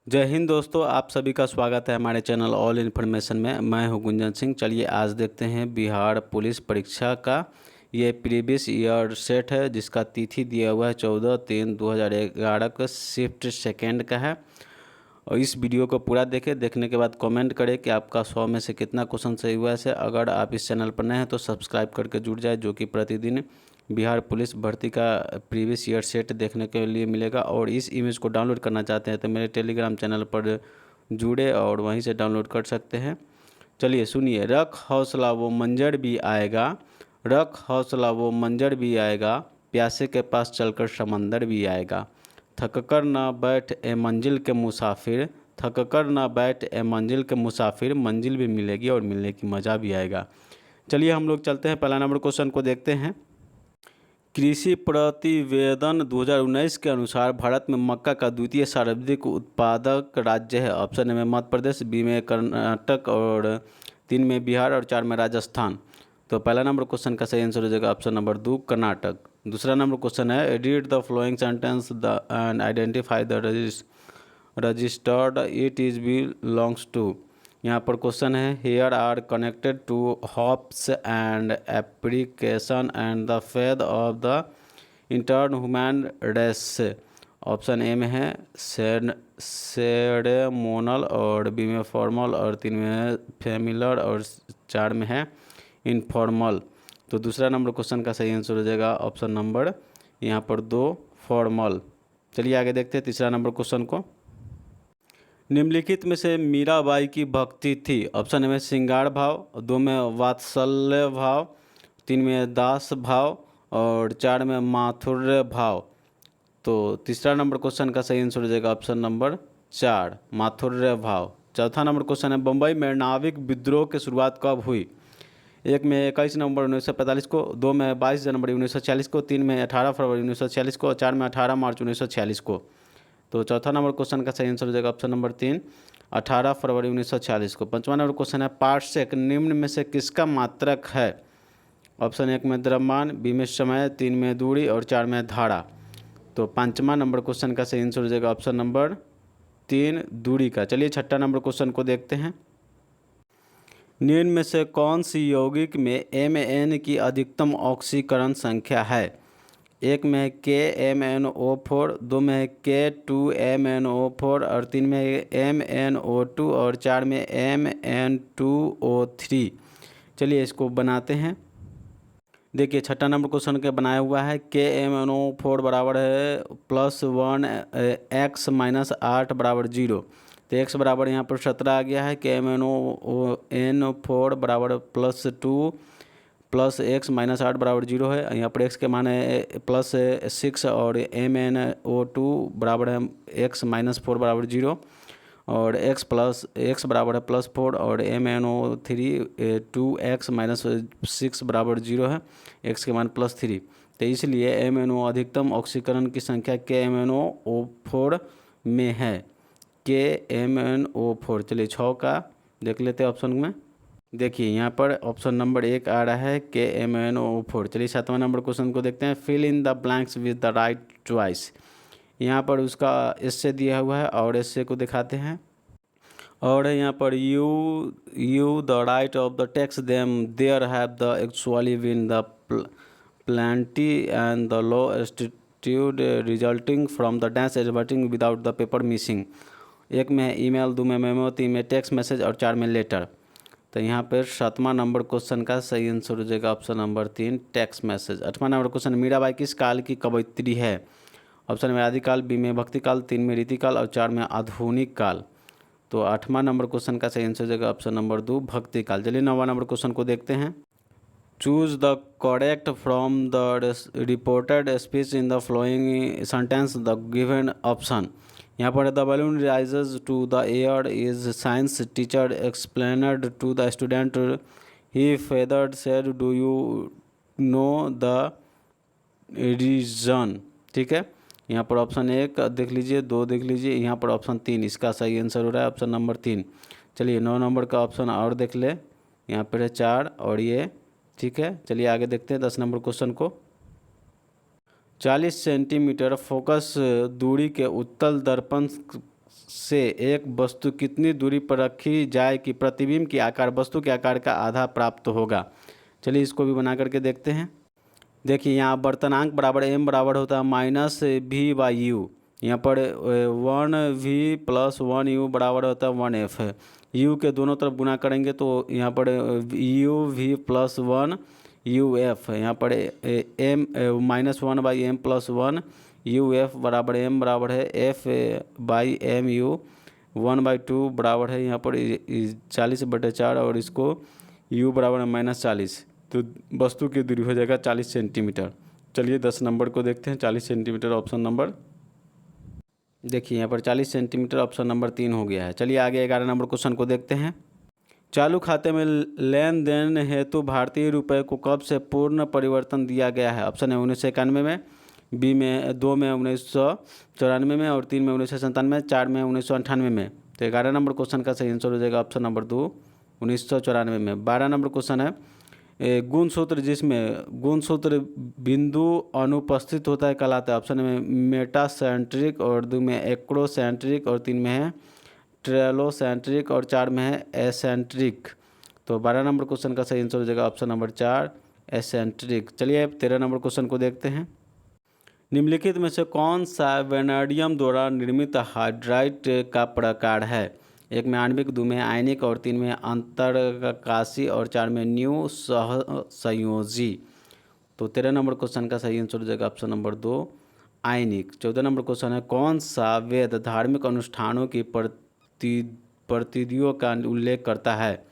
जय हिंद दोस्तों, आप सभी का स्वागत है हमारे चैनल ऑल इन्फॉर्मेशन में। मैं हूं गुंजन सिंह। चलिए आज देखते हैं बिहार पुलिस परीक्षा का ये प्रीवियस ईयर सेट है, जिसका तिथि दिया हुआ है 14/3/2011 का, शिफ्ट सेकेंड का है। और इस वीडियो को पूरा देखें, देखने के बाद कमेंट करें कि आपका 100 में से कितना क्वेश्चन सही हुआ है। अगर आप इस चैनल पर नए हैं तो सब्सक्राइब करके जुड़ जाए, जो कि प्रतिदिन बिहार पुलिस भर्ती का प्रीवियस ईयर सेट देखने के लिए मिलेगा। और इस इमेज को डाउनलोड करना चाहते हैं तो मेरे टेलीग्राम चैनल पर जुड़े और वहीं से डाउनलोड कर सकते हैं। चलिए सुनिए। रख हौसला वो मंजर भी आएगा, रख हौसला वो मंजर भी आएगा, प्यासे के पास चलकर समंदर भी आएगा। थक कर ना बैठ ए मंजिल के मुसाफिर, थक कर ना बैठ ए मंजिल के मुसाफिर, मंजिल भी मिलेगी और मिलने की मज़ा भी आएगा। चलिए हम लोग चलते हैं, पहला नंबर क्वेश्चन को देखते हैं। कृषि प्रतिवेदन 2019 के अनुसार भारत में मक्का का द्वितीय सर्वाधिक उत्पादक राज्य है। ऑप्शन ए में मध्य प्रदेश, बी में कर्नाटक और 3 में बिहार और 4 में राजस्थान। तो पहला नंबर क्वेश्चन का सही आंसर हो जाएगा ऑप्शन नंबर 2 कर्नाटक। दूसरा नंबर क्वेश्चन है, read the following sentence the and identify the registered it is belongs to. यहाँ पर क्वेश्चन है, here are connected to hopes and application and the faith of the intern human race. Option A में है सेरेमोनल और B में formal और 3 में है फेमिलर और 4 में है इनफॉर्मल। तो दूसरा नंबर क्वेश्चन का सही आंसर हो जाएगा ऑप्शन नंबर यहाँ पर 2 फॉर्मल। चलिए आगे देखते हैं तीसरा नंबर क्वेश्चन को। निम्नलिखित में से मीराबाई की भक्ति थी। ऑप्शन ए में श्रृंगार भाव, 2 में वात्सल्य भाव, 3 में दास भाव और 4 में माधुर्य भाव। तो तीसरा नंबर क्वेश्चन का सही आंसर हो जाएगा ऑप्शन नंबर 4 माधुर्य भाव। चौथा नंबर क्वेश्चन है, बम्बई में नाविक विद्रोह की शुरुआत कब हुई। 1 में 21 नवंबर 1945 को, 2 में 22 जनवरी 1946 को, 3 में 18 फरवरी 1946 को और 4 में 18 मार्च 1946 को। तो चौथा नंबर क्वेश्चन का सही आंसर हो जाएगा ऑप्शन नंबर 3 18 फरवरी 1946 को। पांचवा नंबर क्वेश्चन है, पार्सेक निम्न में से किसका मात्रक है। ऑप्शन 1 में द्रव्यमान, बी में समय, 3 में दूरी और 4 में धारा। तो पांचवा नंबर क्वेश्चन का सही आंसर हो जाएगा ऑप्शन नंबर 3 दूरी का। चलिए छठा नंबर क्वेश्चन को देखते हैं। निम्न में से कौन सी यौगिक में Mn की अधिकतम ऑक्सीकरण संख्या है। 1 में KMnO4, 2 में K2MnO4 और 3 में MnO2 और 4 में Mn2O3। चलिए इसको बनाते हैं। देखिए छठा नंबर क्वेश्चन के बनाया हुआ है, KMnO4 बराबर है +1 x - 8 बराबर 0। तो x बराबर यहाँ पर 17 आ गया है। KMnO4 बराबर +2 प्लस x - 8 बराबर 0 है। यहाँ पर x के मान है +6 और MnO2 बराबर है x - 4 बराबर 0 और x बराबर है +4 और MnO3 2x - 6 बराबर 0 है, x के मान +3। तो इसलिए MnO अधिकतम ऑक्सीकरण की संख्या KMnO4 में है, KMnO4। चलिए 6 का देख लेते हैं ऑप्शन में। देखिए यहाँ पर ऑप्शन नंबर 1 आ रहा है KMnO4। चलिए 7वां नंबर क्वेश्चन को देखते हैं। Fill in the blanks with the right choice. यहाँ पर उसका एस्से दिया हुआ है और एस्से को दिखाते हैं। और यहाँ पर you the right of the text them there have the actually win the plenty and the low attitude resulting from the dash adverting without the paper missing. 1 में ईमेल, 2 में मेमो, 3 में टेक्स्ट मैसेज और 4 में letter. तो यहाँ पर 7वां number question का सही आंसर हो जाएगा ऑप्शन नंबर 3 टेक्स्ट मैसेज। 8वां नंबर क्वेश्चन, मीराबाई किस काल की कवयित्री है। ऑप्शन में आदिकाल, बी में भक्तिकाल, 3 में रीतिकाल और 4 में आधुनिक काल। तो 8वां नंबर क्वेश्चन का सही आंसर हो जाएगा ऑप्शन नंबर 2 भक्तिकाल। चलिए 9वां नंबर क्वेश्चन को देखते हैं। Choose the correct from the reported speech in the following sentence the given option. यहाँ पर the balloon rises to the air is science teacher explained to the student he feathered said do you know the reason। ठीक है, यहाँ पर option 1 देख लीजिए, 2 देख लीजिए, यहाँ पर ऑप्शन 3 इसका सही आंसर हो रहा है ऑप्शन नंबर 3। चलिए 9 नंबर का ऑप्शन और देख ले, यहाँ पर है 4 और ये। ठीक है, चलिए आगे देखते हैं 10 नंबर क्वेश्चन को। 40 सेंटीमीटर फोकस दूरी के उत्तल दर्पण से एक वस्तु कितनी दूरी पर रखी जाए कि प्रतिबिंब की आकार वस्तु के आकार का आधा प्राप्त होगा। चलिए इसको भी बना करके देखते हैं। देखिए यहाँ वर्तनांक बराबर m बराबर होता है -v/u। यहाँ पर 1v+1u बराबर होता है 1f। u के दोनों तरफ गुना करेंगे तो यहाँ पर uv+1 uf, यहाँ पर m -1/m+1 uf बराबर m बराबर है f/mu 1/2 बराबर है यहाँ पर 40/4 और इसको u बराबर है -40। तो वस्तु की दूरी हो जाएगा 40 सेंटीमीटर। चलिए 10 नंबर को देखते हैं। 40 सेंटीमीटर ऑप्शन नंबर, देखिए यहाँ पर 40 सेंटीमीटर ऑप्शन नंबर 3 हो गया है। चलिए आगे 11 नंबर क्वेश्चन को देखते हैं। चालू खाते में लेन देन हेतु भारतीय रुपये को कब से पूर्ण परिवर्तन दिया गया है? ऑप्शन है 1991 में, बी में 2 में 1994 में और 3 में 1997, 4 में 1998 में। तो 11 नंबर क्वेश्चन का सही आंसर हो जाएगा ऑप्शन नंबर 2 1994 में। 12 नंबर क्वेश्चन है गुणसूत्र, जिसमें गुणसूत्र बिंदु अनुपस्थित होता है कहलाता है। ऑप्शन में मेटासेंट्रिक और 2 में एक्रोसेंट्रिक और 3 में है ट्रेलोसेंट्रिक और 4 में है एसेंट्रिक। तो 12 नंबर क्वेश्चन का सही आंसर हो जाएगा ऑप्शन नंबर 4 एसेंट्रिक। चलिए अब 13 नंबर क्वेश्चन को देखते हैं। निम्नलिखित में से कौन सा वेनेडियम द्वारा निर्मित हाइड्राइट का प्रकार है? 1 में आणविक, 2 में आयनिक और 3 में अंतरकाशी और 4 में न्यू सहसंयोजी। तो 13 नंबर क्वेश्चन का सही आंसर हो जाएगा ऑप्शन नंबर 2 आयनिक। 14 नंबर क्वेश्चन है कौन सा वेद धार्मिक अनुष्ठानों की प्रतिविधियों का उल्लेख करता है?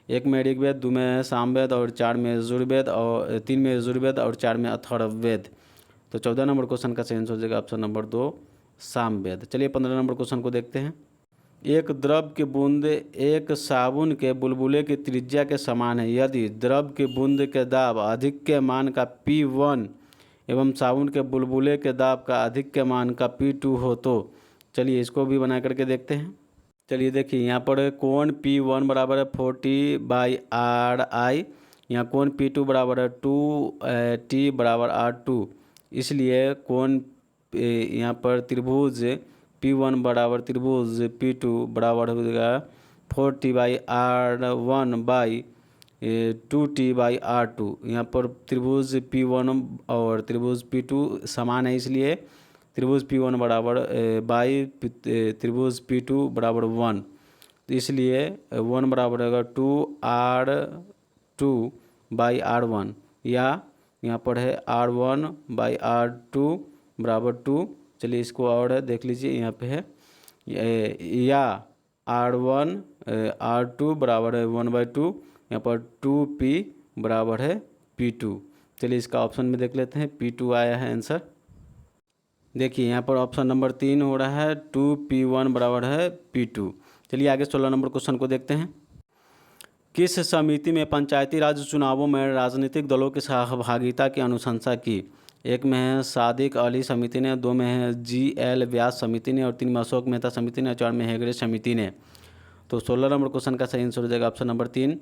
1 में ऋग्वेद, 2 में सामवेद और 4 में यजुर्वेद और 3 में यजुर्वेद और 4 में अथर्ववेद। तो 14 नंबर क्वेश्चन का सही आंसर हो जाएगा ऑप्शन नंबर 2 सामवेद। चलिए 15 नंबर क्वेश्चन को देखते हैं। एक द्रव की बूंद एक साबुन के बुलबुले की त्रिज्या के समान है यदि द्रव की बूंद के दाब अधिक के मान का P1 एवं साबुन के बुलबुले के दाब का अधिक के मान का P2 हो तो। चलिए इसको भी बना करके देखते हैं। चलिए देखिए यहाँ पर कोण P1 बराबर है 40/RI, यहाँ कोण P2 बराबर है 2T बराबर R2। इसलिए कोण यहाँ पर त्रिभुज P1 बराबर त्रिभुज P2 बराबर हो जाएगा 40/R1/2T/R2। यहाँ पर त्रिभुज P1 और त्रिभुज P2 समान है, इसलिए त्रिभुज P1 बराबर त्रिभुज P2 बराबर 1। तो इसलिए 1 बराबर होगा 2R2/R1 या यहाँ पर है R1/R2 बराबर 2। चलिए इसको और है देख लीजिए, यहाँ पे है या R1/R2 बराबर है 1/2, यहाँ पर 2P बराबर है P2। चलिए इसका ऑप्शन में देख लेते हैं, P2 आया है आंसर। देखिए यहाँ पर ऑप्शन नंबर 3 हो रहा है 2P1 बराबर है P2। चलिए आगे 16 नंबर क्वेश्चन को देखते हैं। किस समिति में पंचायती राज चुनावों में राजनीतिक दलों की सहभागिता की अनुशंसा की? 1 में है सादिक अली समिति ने, 2 में है GL व्यास समिति ने और 3 में अशोक मेहता समिति ने और 4 में हेगड़े समिति ने। तो 16 नंबर क्वेश्चन का सही आंसर हो जाएगा ऑप्शन नंबर 3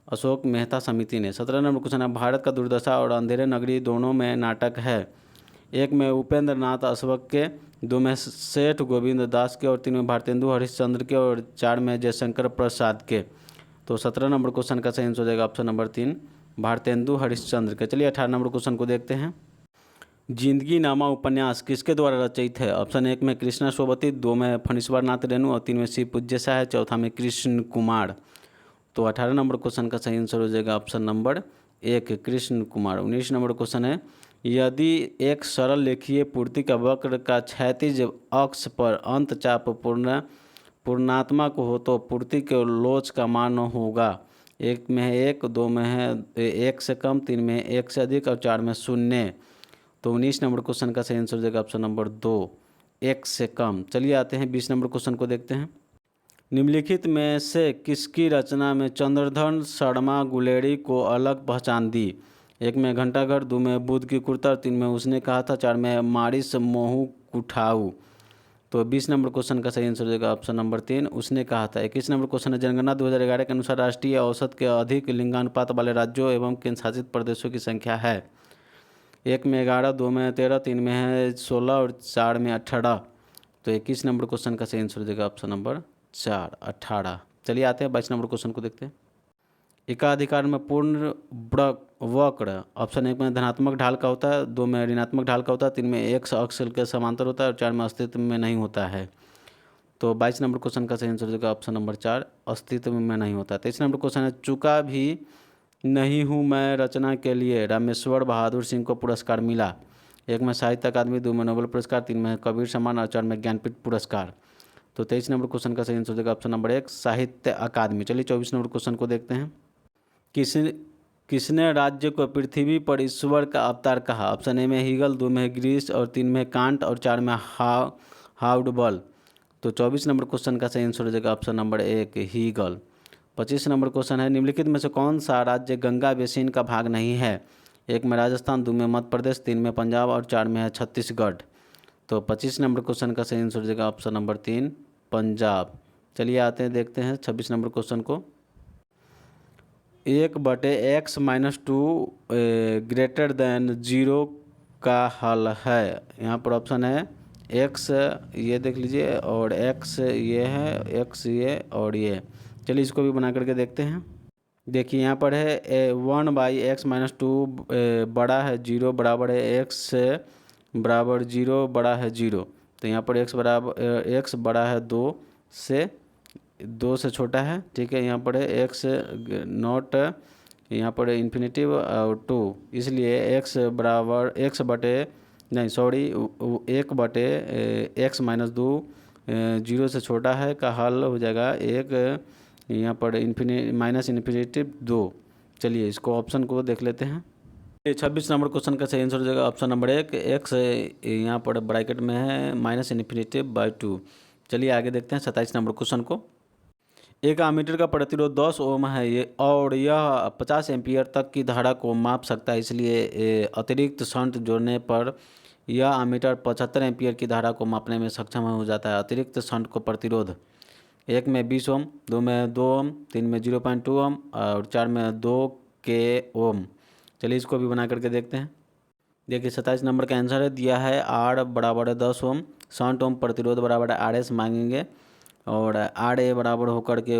अशोक मेहता समिति ने। 17 नंबर क्वेश्चन है भारत का दुर्दशा और अंधेरे नगरी दोनों में नाटक है। 1 में उपेंद्र नाथ अशवक के, 2 में सेठ गोविंद दास के और 3 में भारतेंदु हरिश्चंद्र के और 4 में जयशंकर प्रसाद के। तो 17 नंबर क्वेश्चन का सही आंसर हो जाएगा ऑप्शन नंबर 3 भारतेंदु हरिश्चंद्र के। चलिए 18 नंबर क्वेश्चन को देखते हैं। जिंदगी नामा उपन्यास किसके द्वारा रचित है? ऑप्शन 1 में कृष्णा सोबती, 2 में फणीश्वर नाथ रेणु और 3 में शिव पूज्य शाह, चौथा में कृष्ण कुमार। तो 18 नंबर क्वेश्चन का सही आंसर हो जाएगा option number 1 Krishna Kumar. 19 number question है यदि एक सरल लेखीय पूर्ति का वक्र का क्षैतिज अक्ष पर अंत चाप पूर्णात्मक हो तो पूर्ति के लोच का मान होगा। 1 में है 1, 2 में है 1 से कम, 3 में 1 से अधिक और 4 में 0। तो 19 नंबर क्वेश्चन का सही आंसर हो जाएगा ऑप्शन नंबर 2 1 से कम। चलिए आते हैं 20 नंबर क्वेश्चन को देखते हैं। निम्नलिखित में से किसकी रचना में चंद्रधन शर्मा गुलेरी को अलग पहचान दी? 1 में घंटाघर, 2 में बुध की कुर्ता, 3 में उसने कहा था, 4 में मारिस मोहू कुठाऊ। तो 20 नंबर क्वेश्चन का सही आंसर हो जाएगा ऑप्शन नंबर 3 उसने कहा था। 21 नंबर क्वेश्चन है जनगणना 2011 के अनुसार राष्ट्रीय औसत के अधिक लिंगानुपात वाले राज्यों एवं केंद्र शासित प्रदेशों की संख्या है। 1 में 11, 2 में 13, 3 में है 16 और 4 में 18। तो 21 नंबर क्वेश्चन का सही आंसर हो जाएगा ऑप्शन नंबर 4, 18। चलिए आते हैं 22 नंबर क्वेश्चन को देखते हैं। एकाधिकार में पूर्ण वक्र ऑप्शन 1 में धनात्मक ढाल का होता है, 2 में ऋणात्मक ढाल का होता है, 3 में एक अक्ष के समांतर होता है और 4 में अस्तित्व में नहीं होता है। तो 22 नंबर क्वेश्चन का सही आंसर हो जाएगा ऑप्शन नंबर 4, अस्तित्व में नहीं होता है। 23 नंबर क्वेश्चन है, चुका भी नहीं हूँ मैं रचना के लिए रामेश्वर बहादुर सिंह को पुरस्कार मिला। 1 में साहित्य अकादमी, 2 में नोबेल पुरस्कार, 3 में कबीर सम्मान और 4 में ज्ञानपीठ पुरस्कार। तो 23 नंबर क्वेश्चन का सही आंसर हो जाएगा ऑप्शन नंबर 1, साहित्य अकादमी। चलिए 24 नंबर क्वेश्चन को देखते हैं। किसने राज्य को पृथ्वी पर ईश्वर का अवतार कहा? ऑप्शन ए में हीगल, 2 में ग्रीस और 3 में कांट और 4 में हाउडबल। तो 24 नंबर क्वेश्चन का सही आंसर हो जाएगा option number 1, Hegel. 25 number question है, निम्नलिखित में से कौन सा राज्य गंगा बेसिन का भाग नहीं है? 1 में राजस्थान, 2 में मध्य प्रदेश, 3 में पंजाब और 4 में है छत्तीसगढ़। तो 25 नंबर क्वेश्चन का सही आंसर हो जाएगा ऑप्शन नंबर 3, पंजाब। चलिए आते हैं देखते हैं 26 नंबर क्वेश्चन को। 1/x-2 ग्रेटर देन 0 का हल है। यहाँ पर ऑप्शन है x, ये देख लीजिए, और x ये है, x ये और ये। चलिए इसको भी बना करके देखते हैं। देखिए यहाँ पर है 1/x-2 बड़ा है 0 बराबर है x बराबर 0 बड़ा है 0। तो यहाँ पर x बड़ा है 2 से छोटा है, ठीक है। यहाँ पर है x नॉट, यहाँ पर इन्फिनेटिव और 2, इसलिए x बराबर 1/x-2 0 से छोटा है का हल हो जाएगा 1, यहाँ पर इन्फिनेटिव 2। चलिए इसको ऑप्शन को देख लेते हैं। 26 नंबर क्वेश्चन का सही आंसर हो जाएगा ऑप्शन नंबर 1, x यहाँ पर ब्रैकेट में है -∞/2। चलिए आगे देखते हैं 27 नंबर क्वेश्चन को। एक एमीटर का प्रतिरोध 10 ओम है ये, और यह 50 एम्पीयर तक की धारा को माप सकता है, इसलिए अतिरिक्त शंट जोड़ने पर यह एमीटर 75 एम्पीयर की धारा को मापने में सक्षम हो जाता है। अतिरिक्त शंट को प्रतिरोध 1 में 20 ओम, 2 में 2 ओम, 3 में 0.2 ओम और 4 में 2 के ओम। चलिए इसको भी बना करके देखते हैं। देखिए 27 नंबर का आंसर है, दिया है R बराबर है 10 ओम, 60 ओम प्रतिरोध बराबर है RS मांगेंगे, और RA बराबर होकर के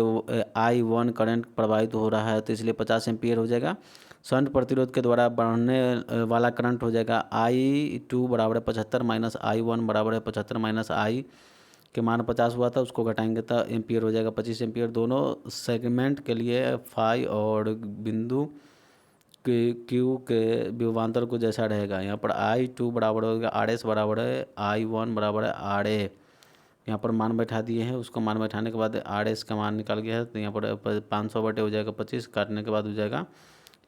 I1 करंट प्रवाहित हो रहा है, तो इसलिए 50 एम्पीयर हो जाएगा। शंट प्रतिरोध के द्वारा बढ़ने वाला करंट हो जाएगा I2 बराबर है 75 माइनस I1 बराबर है 75 माइनस I के मान 50 हुआ था, उसको घटाएंगे तो एम्पीयर हो जाएगा 25 एम्पीयर। दोनों सेगमेंट के लिए फाई और बिंदु क्यू के विभवांतर को जैसा रहेगा। यहाँ पर I2 बराबर होगा RS बराबर है I1 बराबर है RA। यहाँ पर मान बैठा दिए हैं, उसको मान बैठाने के बाद RS का मान निकल गया है, तो यहाँ पर 500 बटे हो जाएगा 25, काटने के बाद हो जाएगा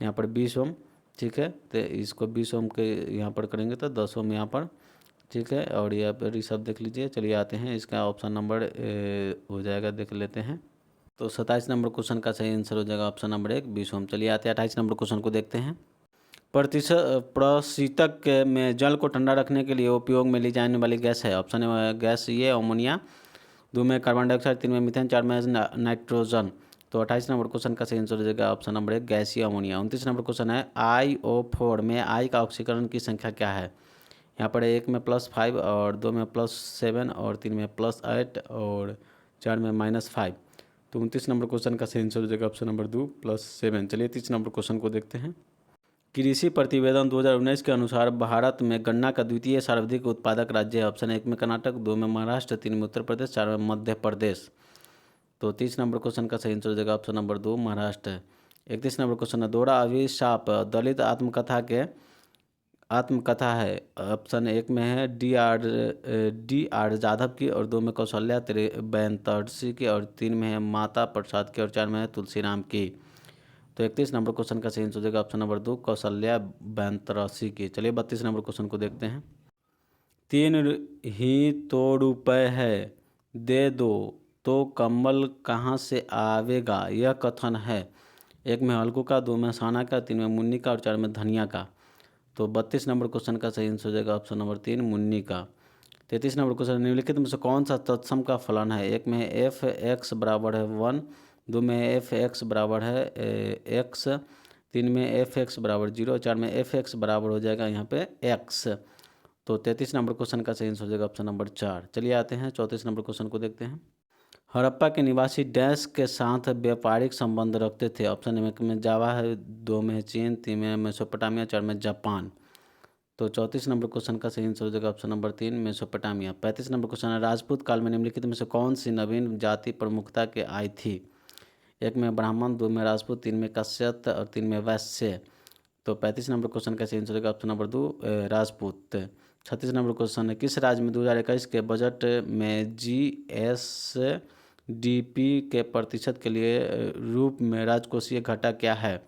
यहाँ पर 20 ओम, ठीक है। तो इसको 20 ओम के यहाँ पर करेंगे तो 10 ओम यहाँ पर, ठीक है। और यहाँ पर ये सब देख लीजिए। चलिए आते हैं, इसका ऑप्शन नंबर हो जाएगा, देख लेते हैं। तो 27 नंबर क्वेश्चन का सही आंसर हो जाएगा ऑप्शन नंबर 1, 20 ओम। चलिए आते हैं 28 नंबर क्वेश्चन को देखते हैं। प्रशीतक में जल को ठंडा रखने के लिए उपयोग में ली जाने वाली गैस है। ऑप्शन गैस ये अमोनिया, 2 में कार्बन डाइऑक्साइड, 3 में मीथेन, 4 में नाइट्रोजन। तो 28 नंबर क्वेश्चन का सही आंसर हो जाएगा ऑप्शन नंबर 1, गैसीय अमोनिया। 29 नंबर क्वेश्चन है, IO4 में I का ऑक्सीकरण की संख्या क्या है? यहाँ पर 1 में +5 और 2 में +7 और 3 में +8 और 4 में -5। तो 29 नंबर क्वेश्चन का सही आंसर हो जाएगा ऑप्शन नंबर 2 +7। चलिए 30 नंबर क्वेश्चन को देखते हैं। कृषि प्रतिवेदन 2019 के अनुसार भारत में गन्ना का द्वितीय सर्वाधिक उत्पादक राज्य है। ऑप्शन 1 में कर्नाटक, 2 में महाराष्ट्र, 3 में उत्तर प्रदेश, 4 में मध्य प्रदेश। तो 30 नंबर क्वेश्चन का सही आंसर हो जाएगा option number 2 Maharashtra. 31 number question है, दोहरा अभिशाप दलित आत्मकथा है। ऑप्शन 1 में है डी आर जाधव की, और 2 में कौशल्या बैंतरसी की, और 3 में है माता प्रसाद की, और 4 में है तुलसीराम की। तो 31 नंबर क्वेश्चन का सही आंसर हो जाएगा ऑप्शन नंबर 2 कौशल्या बैंतरसी की। चलिए 32 नंबर क्वेश्चन को देखते हैं। 3 ही तो रुपए है, दे दो तो कम्बल कहाँ से आवेगा, यह कथन है। 1 में हल्कू का, 2 में साना का, 3 में मुन्नी का, और 4 में धनिया का। तो 32 नंबर क्वेश्चन का सही आंसर हो जाएगा ऑप्शन नंबर 3 मुन्नी का। 33 नंबर क्वेश्चन, निम्नलिखित में से कौन सा तत्सम का फलन है? 1 में f(x) बराबर है 1, 2 में f(x) बराबर है x, 3 में f(x) बराबर 0, 4 में f(x) बराबर हो जाएगा यहाँ पे x। तो 33 नंबर क्वेश्चन का सही आंसर हो जाएगा ऑप्शन नंबर 4। चलिए आते हैं 34 नंबर क्वेश्चन को देखते हैं। हड़प्पा के निवासी डैश के साथ व्यापारिक संबंध रखते थे। ऑप्शन एक में जावा है, 2 में है चीन, 3 में है मेसोपोटामिया, 4 में जापान। तो 34 नंबर क्वेश्चन का सही आंसर हो जाएगा option number 3 Mesopotamia. 35 number question है, राजपूत काल में निम्नलिखित में से कौन सी नवीन जाति प्रमुखता के आई थी। 1 में ब्राह्मण, 2 में राजपूत, 3 में कश्यप और 3 में वैश्य। तो 35 नंबर क्वेश्चन का सही आंसर होगा option number 2 Rajput. 36 number question है, किस राज्य में 2021 के बजट में जीएसडीपी के प्रतिशत के लिए रूप में राजकोषीय घाटा क्या है।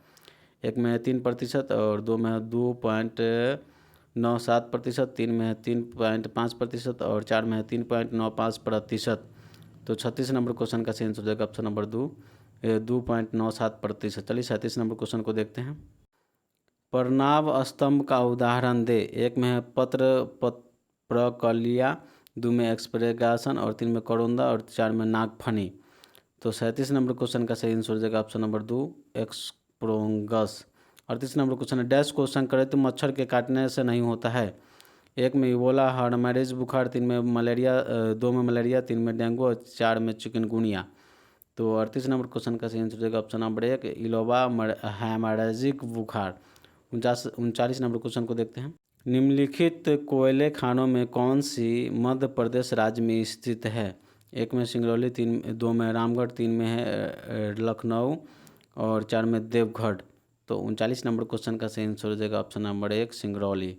1 में है 3% और 2 में है 2.97%, 3 में है 3.5% और 4 में है 3.95%। तो 36 नंबर क्वेश्चन का सही आंसर हो जाएगा ऑप्शन नंबर 2.97%। चलिए 37 नंबर क्वेश्चन को देखते हैं। प्रणाव स्तंभ का उदाहरण दे। 1 में है प्रकलिया, 2 में एक्सप्रेगासन और 3 में करोंदा और 4 में नागफनी। तो 37 नंबर क्वेश्चन का सही आंसर हो जाएगा ऑप्शन नंबर 2 एक्सप्रोंगस। 38 नंबर क्वेश्चन है, डैश को संक्रमित मच्छर के काटने से नहीं होता है। 1 में इबोला, हार्डमैरिज बुखार, 3 में मलेरिया, 2 में मलेरिया, 3 में डेंगू और 4 में चिकनगुनिया। तो 38 नंबर क्वेश्चन का सही आंसर हो जाएगा ऑप्शन नंबर 1 इलोबा हेमोरेजिक बुखार। 39 नंबर क्वेश्चन को देखते हैं। निम्नलिखित कोयले खानों में कौन सी मध्य प्रदेश राज्य में स्थित है। 1 में सिंगरौली, 2 में रामगढ़, 3 में है लखनऊ और 4 में देवगढ़। तो 39 नंबर क्वेश्चन का सही आंसर हो जाएगा option number 1 Singrauli.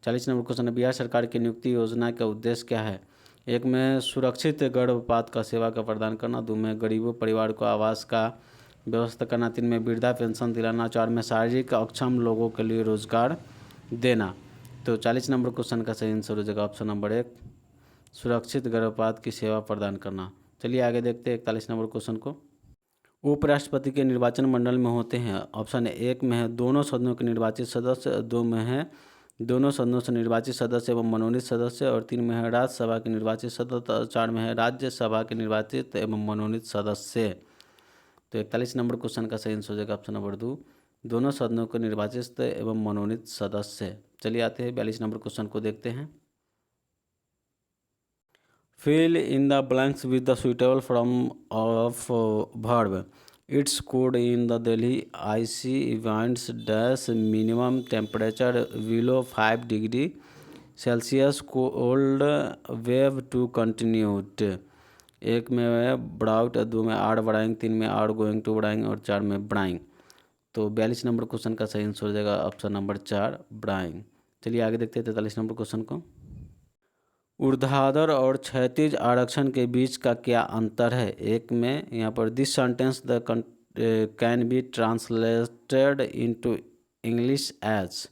40 number question है, बिहार सरकार की नियुक्ति योजना का उद्देश्य क्या है। 1 में सुरक्षित गर्भपात का सेवा का प्रदान करना, 2 में गरीबों परिवार को आवास का व्यवस्था करना, 3 में वृद्धा पेंशन दिलाना, 4 में शारीरिक अक्षम लोगों के लिए रोजगार देना। तो 40 नंबर क्वेश्चन का सही आंसर हो जाएगा ऑप्शन नंबर 1 सुरक्षित गर्भपात की सेवा प्रदान करना। चलिए आगे देखते हैं 41 नंबर क्वेश्चन को। उपराष्ट्रपति के निर्वाचन मंडल में होते हैं। ऑप्शन 1 में है दोनों सदनों के निर्वाचित सदस्य, 2 में है दोनों सदनों से निर्वाचित सदस्य एवं मनोनीत सदस्य और 3 में है राज्यसभा के निर्वाचित सदस्य और 4 में है राज्यसभा के निर्वाचित एवं मनोनीत सदस्य। तो 41 नंबर क्वेश्चन का सही आंसर हो जाएगा ऑप्शन नंबर 2 दोनों सदनों के निर्वाचित एवं मनोनीत सदस्य। चलिए आते हैं 42 नंबर क्वेश्चन को देखते हैं। Fill in the blanks with the suitable form of verb. It's cold in the Delhi IC events dash minimum temperature below 5 degree Celsius cold wave to continued. 1 में ब्राउट, 2 में आर बढ़ाएंगे, 3 में आर गोइंग टू बढ़ाएंगे और 4 में बढ़ाएंगे। तो 42 number question का सही आंसर हो जाएगा ऑप्शन नंबर 4 बढ़ाएंगे। चलिए आगे देखते हैं 43 नंबर क्वेश्चन को। ऊर्ध्वाधर और क्षैतिज आरक्षण के बीच का क्या अंतर है। 1 में यहाँ पर this sentence the can be translated into English as.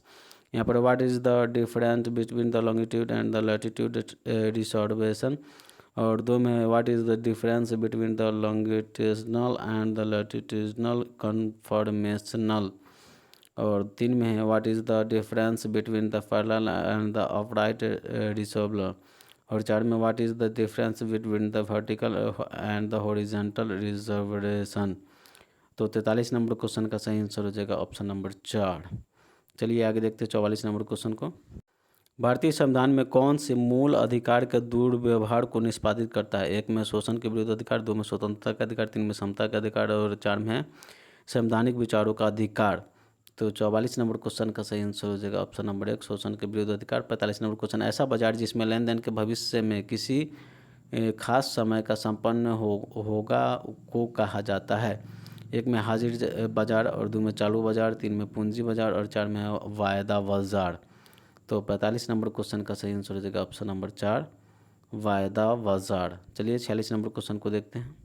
यहाँ पर what is the difference between the longitude and the latitude reservation. और 2 में what is the difference between the longitudinal and the latitudinal conformational. और 3 में है what is the difference between the parallel and the upright resembler. और 4 में what is the difference between the vertical and the horizontal reservation. तो 43 number question का सही answer हो जाएगा ऑप्शन नंबर 4। चलिए आगे देखते हैं 44 नंबर क्वेश्चन को। भारतीय संविधान में कौन से मूल अधिकार के दुर्व्यवहार को निष्पादित करता है। 1 में शोषण के विरुद्ध अधिकार, 2 में स्वतंत्रता का अधिकार, 3 में समता का अधिकार और 4 में है संवैधानिक विचारों का अधिकार। तो 44 नंबर क्वेश्चन का सही आंसर हो जाएगा ऑप्शन नंबर 1 शोषण के विरुद्ध अधिकार। 45 नंबर क्वेश्चन, ऐसा बाजार जिसमें लेन देन के भविष्य में किसी खास समय का संपन्न होगा को कहा जाता है। 1 में हाजिर बाजार और 2 में चालू बाजार, 3 में पूंजी बाजार और 4 में वायदा बाजार। तो 45 नंबर क्वेश्चन का सही आंसर हो जाएगा ऑप्शन नंबर 4 वायदा बाजार। चलिए 46 नंबर क्वेश्चन को देखते हैं।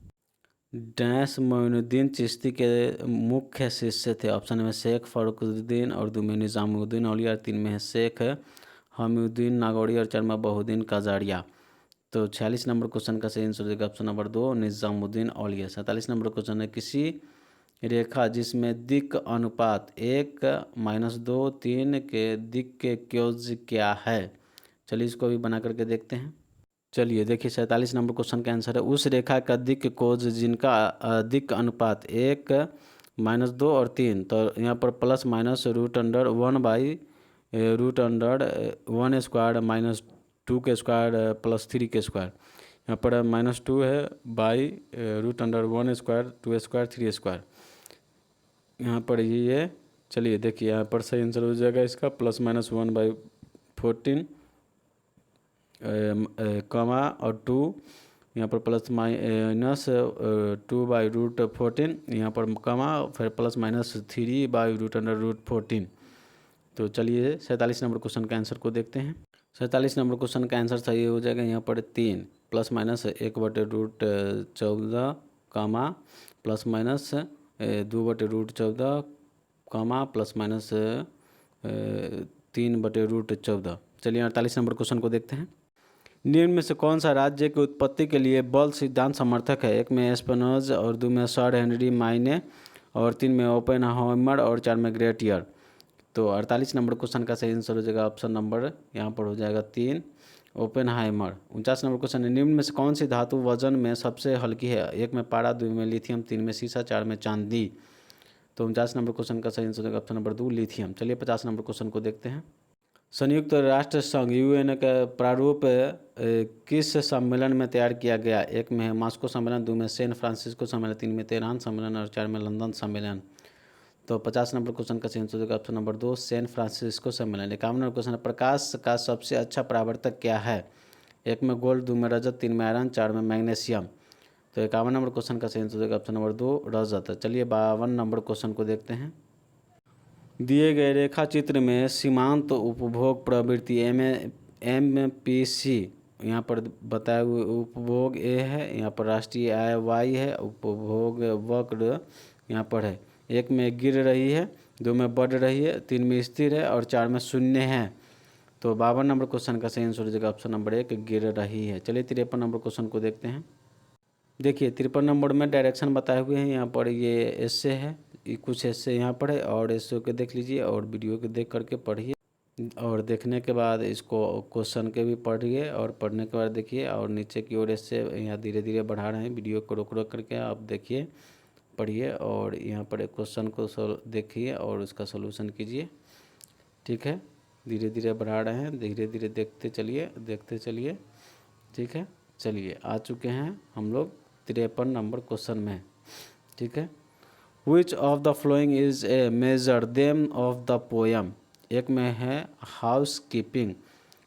डैश मोइनुद्दीन चिश्ती के मुख्य शिष्य थे। ऑप्शन में शेख फर्रुखुद्दीन और 2 में निज़ामुद्दीन औलिया, 3 में है शेख हमीउद्दीन नागौरी और 4 में बहुद्दीन काजारिया। तो 46 नंबर क्वेश्चन का सही आंसर हो जाएगा ऑप्शन नंबर 2 निज़ामुद्दीन औलिया। 47 नंबर क्वेश्चन है, किसी रेखा जिसमें दिक् अनुपात 1-2 3 के दिक् के क्योज क्या है। चलिए इसको भी बना करके देखते हैं। चलिए देखिए 47 नंबर क्वेश्चन का आंसर है, उस रेखा का दिक् कोज जिनका दिक् अनुपात 1-2 और 3। तो यहाँ पर +- √1/√2 रूट अंडर 1 स्क्वायर माइनस 2 के स्क्वायर प्लस 3 के स्क्वायर। यहाँ पर -2 है by root under 1 square 2 square 3 square. यहाँ पर ये चलिए देखिए यहाँ पर सही आंसर हो जाएगा इसका +-1/14 कमा और 2 यहाँ पर +-2/√14 यहाँ पर कमा फिर +-3/√14। तो चलिए 47 नंबर क्वेश्चन का आंसर को देखते हैं। 47 नंबर क्वेश्चन का आंसर सही हो जाएगा यहाँ पर 3 +-1/√14 कमा +-2/√14 कमा +-3/√14। चलिए 48 नंबर क्वेश्चन को देखते हैं। निम्न में से कौन सा राज्य की उत्पत्ति के लिए बल सिद्धांत समर्थक है? 1 में स्पिनोजा और 2 में सर हेनरी माइने और 3 में ओपेनहाइमर और 4 में ग्रेटियर। तो 48 नंबर क्वेश्चन का सही आंसर हो जाएगा ऑप्शन नंबर यहाँ पर हो जाएगा 3 ओपेनहाइमर। 49 नंबर क्वेश्चन है निम्न में से कौन सी धातु वजन में सबसे हल्की है? 1 में पारा, 2 में लिथियम, 3 में सीसा, 4 में चांदी। तो 49 नंबर क्वेश्चन का सही आंसर हो जाएगा ऑप्शन नंबर 2 लिथियम। चलिए 50 नंबर क्वेश्चन को देखते हैं। संयुक्त राष्ट्र संघ UN का प्रारूप किस सम्मेलन में तैयार किया गया? 1 में है मास्को सम्मेलन, 2 में सैन फ्रांसिस्को सम्मेलन, 3 में तेहरान सम्मेलन और 4 में लंदन सम्मेलन। तो 50 नंबर क्वेश्चन का सही आंसर होगा ऑप्शन नंबर 2 सैन फ्रांसिस्को सम्मेलन। 51 नंबर क्वेश्चन है प्रकाश का सबसे अच्छा परावर्तक क्या है? 1 में गोल्ड, 2 में रजत, 3 में आयरन, 4 में मैग्नीशियम। तो 51 नंबर क्वेश्चन का सही आंसर होगा ऑप्शन नंबर 2 रजत। चलिए 52 नंबर क्वेश्चन को देखते हैं। दिए गए रेखा चित्र में सीमांत उपभोग प्रवृत्ति MPC यहाँ पर बताए हुए उपभोग A है, यहाँ पर राष्ट्रीय आय Y है, उपभोग वक्र यहाँ पर है। 1 में गिर रही है, 2 में बढ़ रही है, 3 में स्थिर है और 4 में शून्य है। तो 52 नंबर क्वेश्चन का सही आंसर हो जाएगा ऑप्शन नंबर 1 गिर रही है। चलिए 53 नंबर क्वेश्चन को देखते हैं। देखिए 53 नंबर में डायरेक्शन बताए हुए हैं। यहाँ पर ये एस्से है, कुछ एस्से यहाँ पर है और एस्से को देख लीजिए और वीडियो को देख करके पढ़िए और देखने के बाद इसको क्वेश्चन के भी पढ़िए और पढ़ने के बाद देखिए और नीचे की ओर एस्से यहाँ धीरे धीरे बढ़ा रहे हैं। वीडियो को रोक रोक करके आप देखिए, पढ़िए और यहाँ पर एक क्वेश्चन को देखिए और उसका सोल्यूशन कीजिए। ठीक है, धीरे धीरे बढ़ा रहे हैं, धीरे धीरे देखते चलिए। ठीक है, चलिए आ चुके हैं हम लोग 53 नंबर क्वेश्चन में। ठीक है, which of the following is a major theme of the poem? 1 में है हाउस कीपिंग,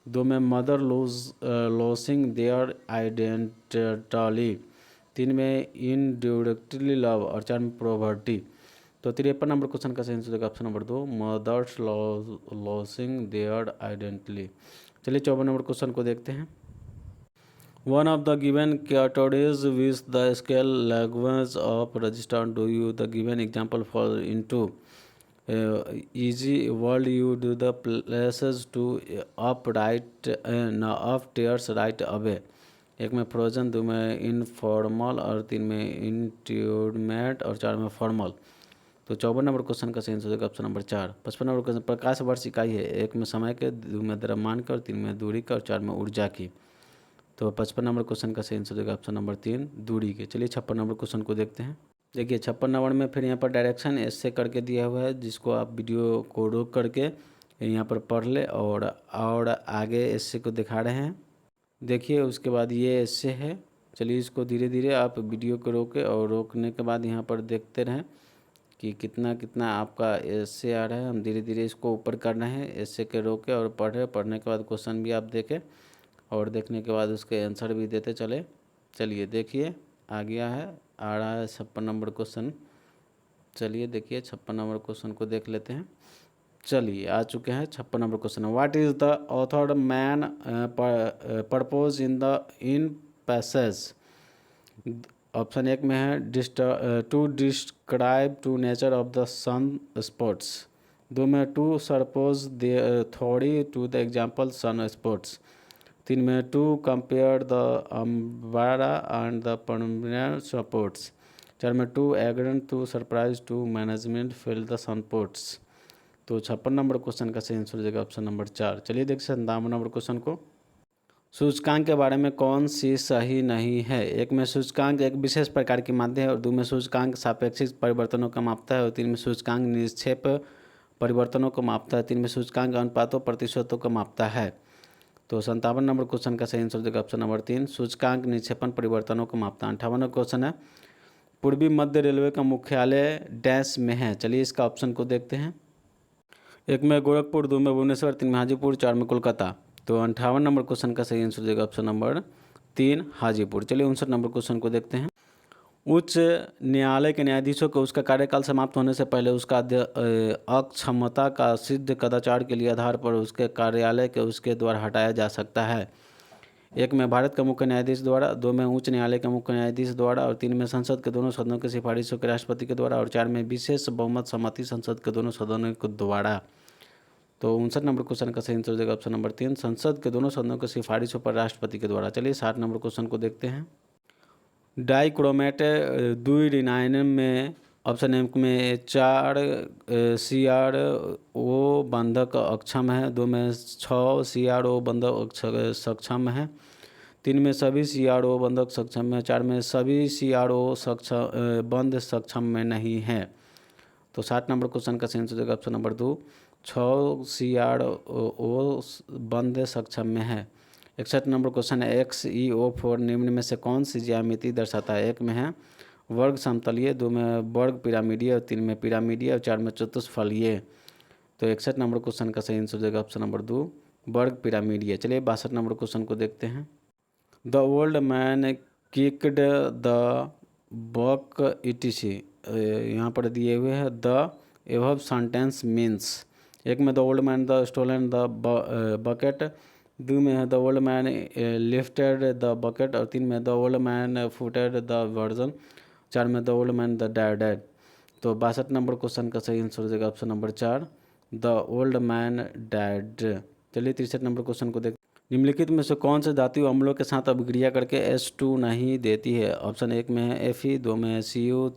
2 में मदर लॉसिंग देयर आइडेंटिटी, 3 में इनडायरेक्टली लव और 4 में प्रॉपर्टी। तो 53 नंबर क्वेश्चन का सही आंसर होगा option number 2 mothers losing their identity. चलिए 54 नंबर क्वेश्चन को देखते हैं। One of the given categories with the scale language of register do you the given example fall into? Easy world you do the places to up right up stairs right away। 1 में frozen, 2 में informal और 3 में intimate और 4 में formal. तो 54 number question का सही answer होगा ऑप्शन नंबर 4। 55 नंबर क्वेश्चन प्रकाश वर्ष इकाई है, 1 में समय के, 2 में द्रव्यमान के और 3 में दूरी का और 4 में ऊर्जा की। तो 55 नंबर क्वेश्चन का सही आंसर होगा ऑप्शन नंबर 3 दूरी के। चलिए 56 नंबर क्वेश्चन को देखते हैं। देखिए 56 नंबर में फिर यहाँ पर डायरेक्शन ऐसे करके दिया हुआ है जिसको आप वीडियो को रोक करके यहाँ पर पढ़ ले और आगे ऐसे को दिखा रहे हैं। देखिए उसके बाद ये ऐसे है। चलिए इसको धीरे धीरे आप वीडियो को रोके और रोकने के बाद यहाँ पर देखते रहें कि कितना कितना आपका ऐसे आ रहा है। हम धीरे धीरे इसको ऊपर कर रहे हैं, ऐसे के रोके और पढ़ने के बाद क्वेश्चन भी आप देखें और देखने के बाद उसके आंसर भी देते चले। चलिए देखिए आ गया है, आ रहा है 56 नंबर क्वेश्चन। चलिए देखिए 56 नंबर क्वेश्चन को देख लेते हैं। चलिए आ चुके हैं 56 number question. What is the author main purpose in passage? Option 1 में है to describe to nature of the sunspots, 2 में to suppose the theory to the example sunspots, 3 में to compare the umbrella and the permanent supports, 4 में to agree to surprise to management fill the supports. तो 56 number question का सही answer हो जाएगा option number 4। चलिए देखिए 57 number question को। सूचकांक के बारे में कौन सी सही नहीं है? 1 में सूचकांक एक विशेष प्रकार की माध्य है और 2 में सूचकांक सापेक्षिक परिवर्तनों का मापता है और 3 में सूचकांक निक्षेप परिवर्तनों को मापता है। 3 में सूचकांक अनुपातों प्रतिशतों को मापता है। तो 57 नंबर क्वेश्चन का सही आंसर हो जाएगा ऑप्शन नंबर 3, सूचकांक निक्षेपण परिवर्तनों को मापता है। 58वां क्वेश्चन है, पूर्वी मध्य रेलवे का मुख्यालय डैश में है। चलिए इसका ऑप्शन को देखते हैं। 1 में गोरखपुर, 2 में भुवनेश्वर, 3 में हाजीपुर, 4 में कोलकाता। तो 58 नंबर क्वेश्चन का सही आंसर हो जाएगा ऑप्शन नंबर 3 हाजीपुर। चलिए 59 नंबर क्वेश्चन को देखते हैं। उच्च न्यायालय के न्यायाधीशों को उसका कार्यकाल समाप्त होने से पहले उसका अक्षमता का सिद्ध कदाचार के लिए आधार पर उसके कार्यालय के उसके द्वारा हटाया जा सकता है। 1 में भारत का मुख्य न्यायाधीश द्वारा, 2 में उच्च न्यायालय के मुख्य न्यायाधीश द्वारा और 3 में संसद के दोनों सदनों की सिफारिशों के राष्ट्रपति के द्वारा और 4 में विशेष बहुमत सम्मति संसद के दोनों सदनों के द्वारा। तो 59 नंबर क्वेश्चन का सही आंसर हो जाएगा ऑप्शन नंबर 3, संसद के दोनों सदनों की सिफारिशों पर राष्ट्रपति के द्वारा। चलिए 60 नंबर क्वेश्चन को देखते हैं। डाइक्रोमेट द्विरेनायन में ऑप्शन एम में 4 CRO बंधक अक्षम है, 2 में 6 CRO बंधक सक्षम है, 3 में सभी CRO बंधक सक्षम है, 4 में सभी CRO बंध सक्षम में नहीं है। तो 60 नंबर क्वेश्चन का सही आंसर हो जाएगा ऑप्शन नंबर 2, 6 CRO बंध सक्षम में है। 61 नंबर क्वेश्चन है, XeO4 निम्न में से कौन सी ज्यामिति दर्शाता है। 1 में है वर्ग समतलीय, 2 में वर्ग पिरामिडीय और 3 में पिरामिडीय और 4 में चतुष्फलकीय। तो 61 नंबर क्वेश्चन का सही आंसर हो जाएगा ऑप्शन नंबर 2 वर्ग पिरामिडीय। चलिए 62 नंबर क्वेश्चन को देखते हैं। The old man kicked the bucket ETC यहाँ पर दिए हुए हैं द एबव सेंटेंस मीन्स। 1 में the old man the stolen the bucket, 2 में है the old man lifted the bucket और 3 में the old man footed the version, 4 में the old man the dead. तो 62 नंबर क्वेश्चन का सही आंसर हो जाएगा option number 4 the old man dead. चलिए 63 नंबर क्वेश्चन को देख, निम्नलिखित में से कौन से धातु अम्लों के साथ अभिक्रिया करके H2 नहीं देती है। ऑप्शन 1 में है Fe, 2 में है Cu,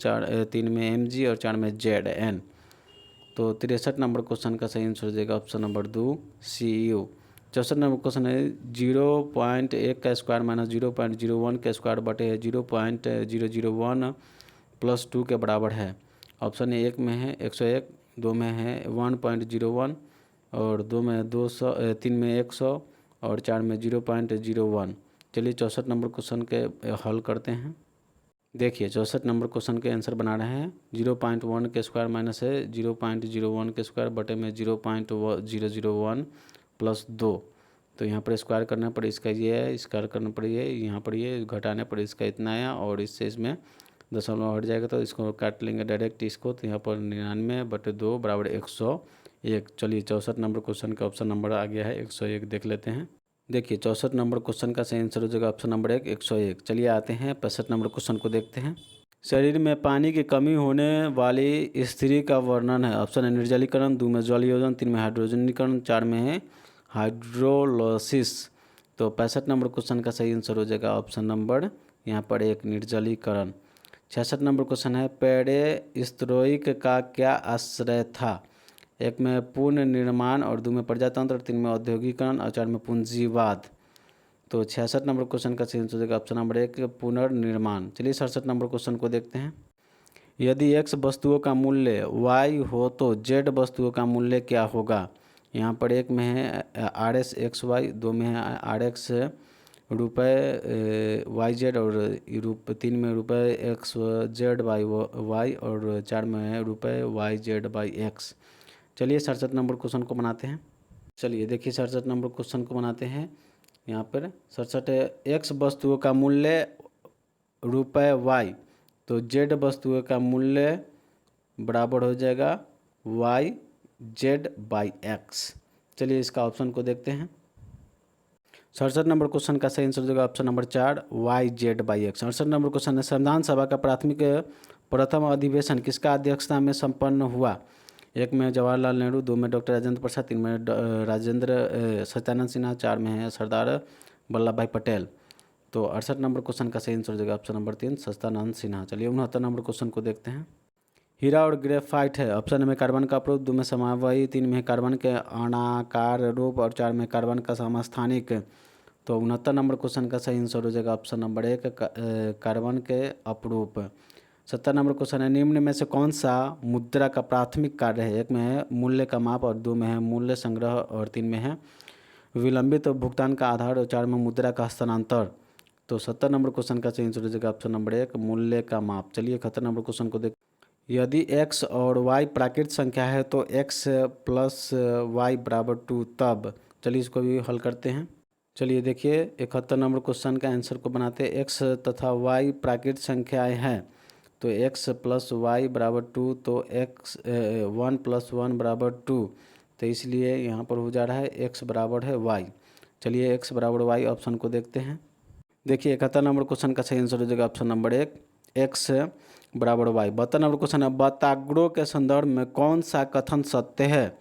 3 में Mg और 4 में Zn। तो 63 नंबर क्वेश्चन का सही आंसर हो जाएगा option number 2 Cu। 64 number question है 0.1 का स्क्वायर माइनस 0.01 का स्क्वायर बटे 0.001 प्लस 2 के बराबर है। ऑप्शन 1 में है 101, 2 में है 1.01 और 2 में 200, 3 में 100 और 4 में 0.01। चलिए 64 नंबर क्वेश्चन के हल करते हैं। देखिए 64 नंबर क्वेश्चन के आंसर बना रहे हैं। 0.1 के स्क्वायर माइनस है 0.01 के स्क्वायर बटे में 0.001 प्लस 2। तो यहाँ पर स्क्वायर करने पर इसका ये है, स्क्वायर करने पर ये, यहाँ पर ये घटाने पर इसका इतना आया और इससे इसमें दशमलव हट जाएगा तो इसको काट लेंगे डायरेक्ट इसको। तो यहाँ पर 99/2 बराबर 101। चलिए 64 नंबर क्वेश्चन का ऑप्शन नंबर आ गया है 101, देख लेते हैं। देखिए 64 नंबर क्वेश्चन का सही आंसर हो जाएगा ऑप्शन नंबर 101। चलिए आते हैं 65 नंबर क्वेश्चन को देखते हैं। शरीर में पानी की कमी होने वाली स्थिति का वर्णन है। ऑप्शन है निर्जलीकरण, 2 में जलयोजन, 3 में हाइड्रोजनीकरण, 4 में है हाइड्रोलोसिस। तो 65 नंबर क्वेश्चन का सही आंसर हो जाएगा ऑप्शन नंबर यहाँ पर 1 निर्जलीकरण। 66 नंबर क्वेश्चन है पेरेस्त्रोइक का क्या आश्रय था। 1 में पूर्ण निर्माण और 2 में प्रजातंत्र, 3 में औद्योगिकरण और 4 में पूंजीवाद। तो 66 नंबर क्वेश्चन का सही आंसर हो जाएगा ऑप्शन नंबर 1 पुनर्निर्माण। चलिए 67 नंबर क्वेश्चन को देखते हैं। यदि x वस्तुओं का मूल्य y हो तो z वस्तुओं का मूल्य क्या होगा। यहाँ पर 1 में है RSXY, 2 में है RX रुपये YZ और 3 में रुपये XZ/Y और 4 में है रुपये YZ/X। चलिए 67 नंबर क्वेश्चन को बनाते हैं। चलिए देखिए 67 नंबर क्वेश्चन को बनाते हैं। यहाँ पर 67 x वस्तुओं का मूल्य रुपये y, तो z वस्तुओं का मूल्य बराबर हो जाएगा YZ/X। चलिए इसका ऑप्शन को देखते हैं। 67 नंबर क्वेश्चन का सही आंसर हो जाएगा option number 4 YZ/X। 68 number question है संविधान सभा का प्राथमिक प्रथम अधिवेशन किसका अध्यक्षता में संपन्न हुआ। 1 में जवाहरलाल नेहरू, 2 में डॉक्टर राजेंद्र प्रसाद, 3 में सत्यानंद सिन्हा, 4 में है सरदार वल्लभ भाई पटेल। तो 68 नंबर क्वेश्चन का सही आंसर हो जाएगा ऑप्शन नंबर 3 सत्यानंद सिन्हा। चलिए 69 नंबर क्वेश्चन को देखते हैं। हीरा और ग्रेफाइट है। ऑप्शन में कार्बन का अपरूप, 2 में समावयी, 3 में कार्बन के अणाकार रूप और 4 में कार्बन का समस्थानिक। तो 69 नंबर क्वेश्चन का सही आंसर हो जाएगा ऑप्शन नंबर 1 कार्बन के अपरूप। 70 नंबर क्वेश्चन है, निम्न में से कौन सा मुद्रा का प्राथमिक कार्य है? एक में है मूल्य का माप, और 2 में है मूल्य संग्रह, और 3 में है विलंबित भुगतान का आधार, और 4 में मुद्रा का हस्तांतरण। तो 70 नंबर क्वेश्चन का सही आंसर हो जाएगा ऑप्शन नंबर 1, मूल्य का माप। चलिए 71 नंबर क्वेश्चन को देख, यदि x और y प्राकृत संख्या है तो x प्लस वाई बराबर 2, तब चलिए इसको भी हल करते हैं। चलिए देखिए 71 नंबर क्वेश्चन का आंसर को बनाते हैं। x तथा y प्राकृत संख्याएं हैं, तो x प्लस वाई बराबर 2, तो x 1 प्लस 1 बराबर 2, तो इसलिए यहाँ पर हो जा रहा है x बराबर है y। चलिए x बराबर y ऑप्शन को देखते हैं। देखिए 71 नंबर क्वेश्चन का सही आंसर हो जाएगा ऑप्शन नंबर 1, x बराबर y। 72 नंबर क्वेश्चन है, बताग्रो के संदर्भ में कौन सा कथन सत्य है?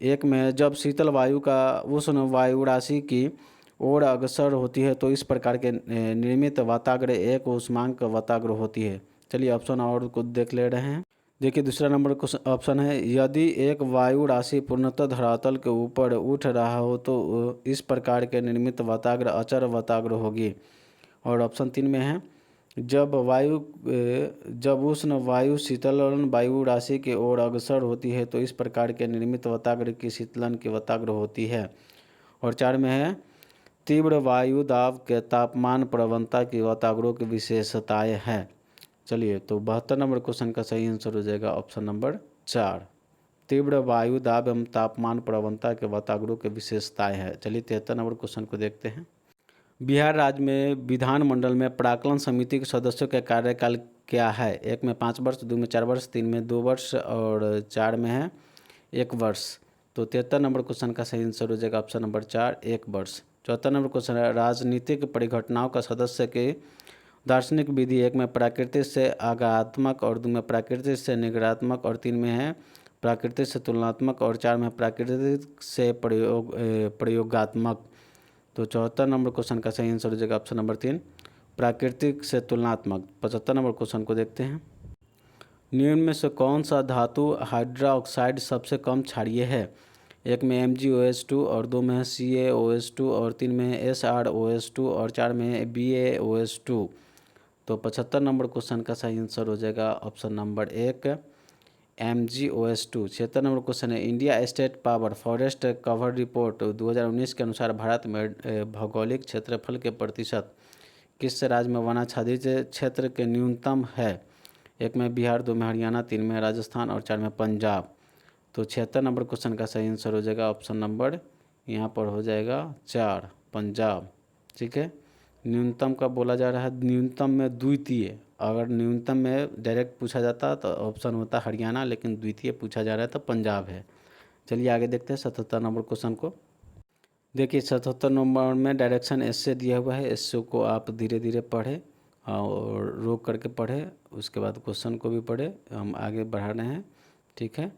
एक में, जब शीतल वायु का उष्ण वायु राशि की ओर अग्रसर होती है तो इस प्रकार के निर्मित वाताग्र एक उष्मांक वाताग्र होती है। चलिए ऑप्शन और को देख ले रहे हैं। देखिए दूसरा नंबर क्वेश्चन ऑप्शन है, यदि एक वायु राशि पूर्णतः धरातल के ऊपर उठ रहा हो तो इस प्रकार के निर्मित वाताग्र अचर वाताग्र होगी। और ऑप्शन 3 में है, जब उष्ण वायु शीतलन वायु राशि की ओर अग्रसर होती है तो इस प्रकार के निर्मित वाताग्र की शीतलन की वाताग्र होती है। और 4 में है, तीव्र वायु दाब के तापमान प्रवणता की वाताग्रों की विशेषताएं हैं। चलिए तो 72 नंबर क्वेश्चन का सही आंसर हो जाएगा ऑप्शन नंबर 4, तीव्र वायु दाब एवं तापमान प्रवणता के वाताग्रों की विशेषताएं हैं। चलिए 73 नंबर क्वेश्चन को देखते हैं। बिहार राज्य में विधानमंडल में प्राक्कलन समिति के सदस्यों का कार्यकाल क्या है? एक में 5 वर्ष, 2 में 4 वर्ष, 3 में 2 वर्ष, और 4 में है 1 वर्ष। तो 73 नंबर क्वेश्चन का सही आंसर हो जाएगा ऑप्शन नंबर 4, 1 वर्ष। 74 नंबर क्वेश्चन है, राजनीतिक परिघटनाओं का सदस्य के दार्शनिक विधि। एक में प्राकृतिक से आगात्मक, और 2 में प्राकृतिक से निगरात्मक, और 3 में है प्राकृतिक से तुलनात्मक, और 4 में प्राकृतिक से प्रयोगात्मक। तो 74 नंबर क्वेश्चन का सही आंसर हो जाएगा ऑप्शन नंबर 3, प्राकृतिक से तुलनात्मक। 75 नंबर क्वेश्चन को देखते हैं। निम्न में से कौन सा धातु हाइड्रोक्साइड सबसे कम क्षारीय है? एक में MgOH2, और 2 में है CaOH2, और 3 में है SrOH2, और 4 में है BaOH2। तो 75 नंबर क्वेश्चन का सही आंसर हो जाएगा option number 1, MgOH2। 76 number question है, India state power forest cover report 2019 के अनुसार भारत में भौगोलिक क्षेत्रफल के प्रतिशत किस राज्य में वनाच्छादित क्षेत्र के न्यूनतम है? एक में बिहार, 2 में हरियाणा, 3 में राजस्थान, और 4 में पंजाब। तो 76 नंबर क्वेश्चन का सही आंसर हो जाएगा ऑप्शन नंबर यहाँ पर हो जाएगा 4, पंजाब। ठीक है, न्यूनतम का बोला जा रहा है, न्यूनतम में द्वितीय। अगर न्यूनतम में डायरेक्ट पूछा जाता तो ऑप्शन होता हरियाणा, लेकिन द्वितीय पूछा जा रहा है तो पंजाब है। चलिए आगे देखते हैं 77 नंबर क्वेश्चन को। देखिए 77 नंबर में डायरेक्शन एस्से दिया हुआ है, एस्से को आप धीरे धीरे पढ़ें और रोक करके पढ़ें, उसके बाद क्वेश्चन को भी पढ़ें। हम आगे बढ़ा रहे हैं, ठीक है।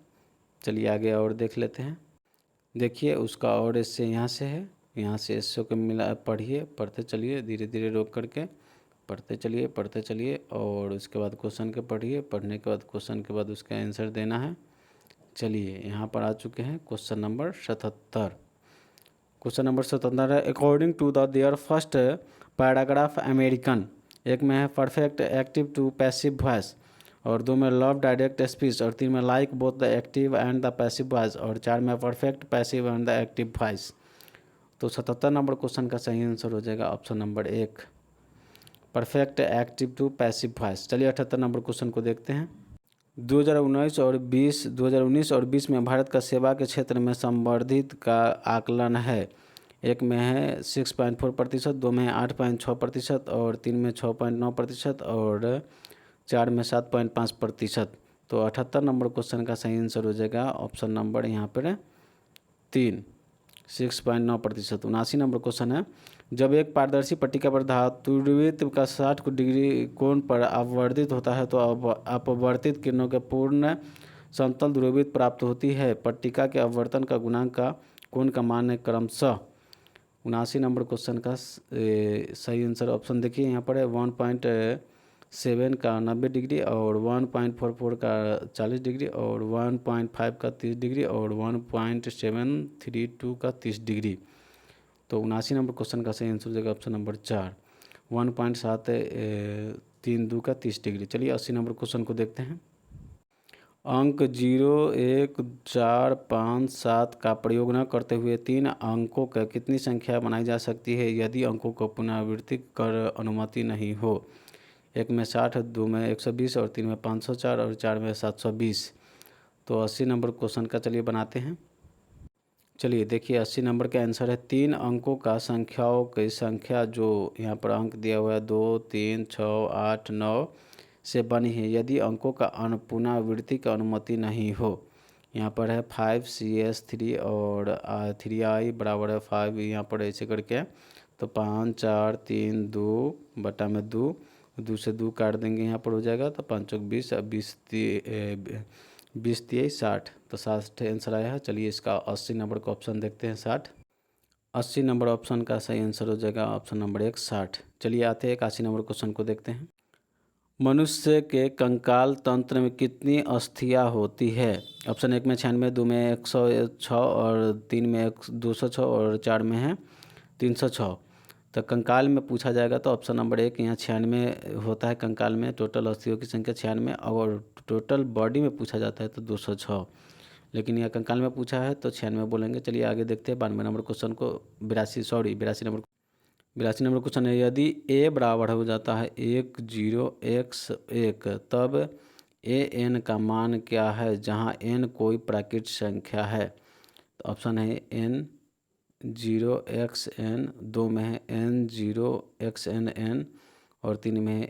चलिए आगे और देख लेते हैं। देखिए उसका और एस्से यहाँ से है, यहाँ से एस्से को मिला पढ़िए, पढ़ते चलिए धीरे धीरे रोक करके पढ़ते चलिए, और उसके बाद क्वेश्चन के पढ़िए, पढ़ने के बाद क्वेश्चन के बाद उसका आंसर देना है। चलिए यहाँ पर आ चुके हैं क्वेश्चन नंबर 77। क्वेश्चन नंबर 77 है, according to the their first paragraph American. एक में है perfect active to passive voice, और 2 में लव डायरेक्ट स्पीच, और 3 में like both the active and the passive voice, और 4 में perfect passive and the active voice. तो 77 नंबर क्वेश्चन का सही आंसर हो जाएगा option number 1, perfect active to passive voice. चलिए 78 नंबर क्वेश्चन को देखते हैं। 2019 और 20 में भारत का सेवा के क्षेत्र में संवर्धित का आकलन है। एक में है 6.4%, 2 में 8.6%, और 3 में 6.9%, और 4 में 7.5%। तो 78 नंबर क्वेश्चन का सही आंसर हो जाएगा ऑप्शन नंबर यहाँ पर 3, 6.9%। 79 नंबर क्वेश्चन है, जब एक पारदर्शी पट्टिका पर धातुवृत्त का 60 डिग्री कोण पर अपवर्तित होता है तो अपवर्तित किरणों के पूर्ण समतल ध्रुवीयता प्राप्त होती है। पट्टिका के अपवर्तन का गुणांक का कोण का मान है क्रमशः। 79 नंबर क्वेश्चन का सही आंसर ऑप्शन देखिए यहाँ पर है 1.7 का 90 डिग्री, और 1.44 का 40 डिग्री, और 1.5 का 30 डिग्री, और 1.732 का 30 डिग्री। तो 79 नंबर क्वेश्चन का सही आंसर हो जाएगा ऑप्शन नंबर 4, 1.7 3 2 का 30 डिग्री। चलिए 80 नंबर क्वेश्चन को देखते हैं। अंक 0 1 4 5 7 का प्रयोग न करते हुए 3 अंकों का कितनी संख्या बनाई जा सकती है यदि अंकों को पुनरावृत्ति कर अनुमति नहीं हो? 1 में 60, 2 में 120 और 3 में 504 और 4 में 720। तो 80 नंबर क्वेश्चन का चलिए बनाते हैं। चलिए देखिए 80 नंबर का आंसर है 3 अंकों का संख्याओं की संख्या जो यहाँ पर अंक दिया हुआ है 2 3 6 8 9 से बनी है यदि अंकों का पुनरावृत्ति की अनुमति नहीं हो। यहाँ पर है 5CS3 और 3i बराबर है 5, यहाँ पर ऐसे करके तो 5 4 3 2 बटा में 2 से 2 काट देंगे, यहाँ पर हो जाएगा तो 5 चौक 20 20 23 60, तो 60 आंसर आया है। चलिए इसका 80 नंबर का ऑप्शन देखते हैं 60। 80 नंबर ऑप्शन का सही आंसर हो जाएगा ऑप्शन नंबर 1 60। चलिए आते हैं 81 नंबर क्वेश्चन को देखते हैं। मनुष्य के कंकाल तंत्र में कितनी अस्थियां होती है? ऑप्शन 1 में 96, 2 में 106 और 3 में 206 और 4 में है 306। तो कंकाल में पूछा जाएगा तो ऑप्शन नंबर 1 यहाँ 96 होता है कंकाल में, टोटल अस्थियों की संख्या 96, और टोटल बॉडी में पूछा जाता है तो 206, लेकिन यह कंकाल में पूछा है तो 96 बोलेंगे। चलिए आगे देखते हैं 92 नंबर क्वेश्चन को। 82 नंबर क्वेश्चन है यदि a बराबर हो जाता है 1 0 x 1 तब an का मान क्या है जहां n कोई प्राकृतिक संख्या है? तो ऑप्शन है n 0 x n, 2 में है n 0 x n n और 3 में है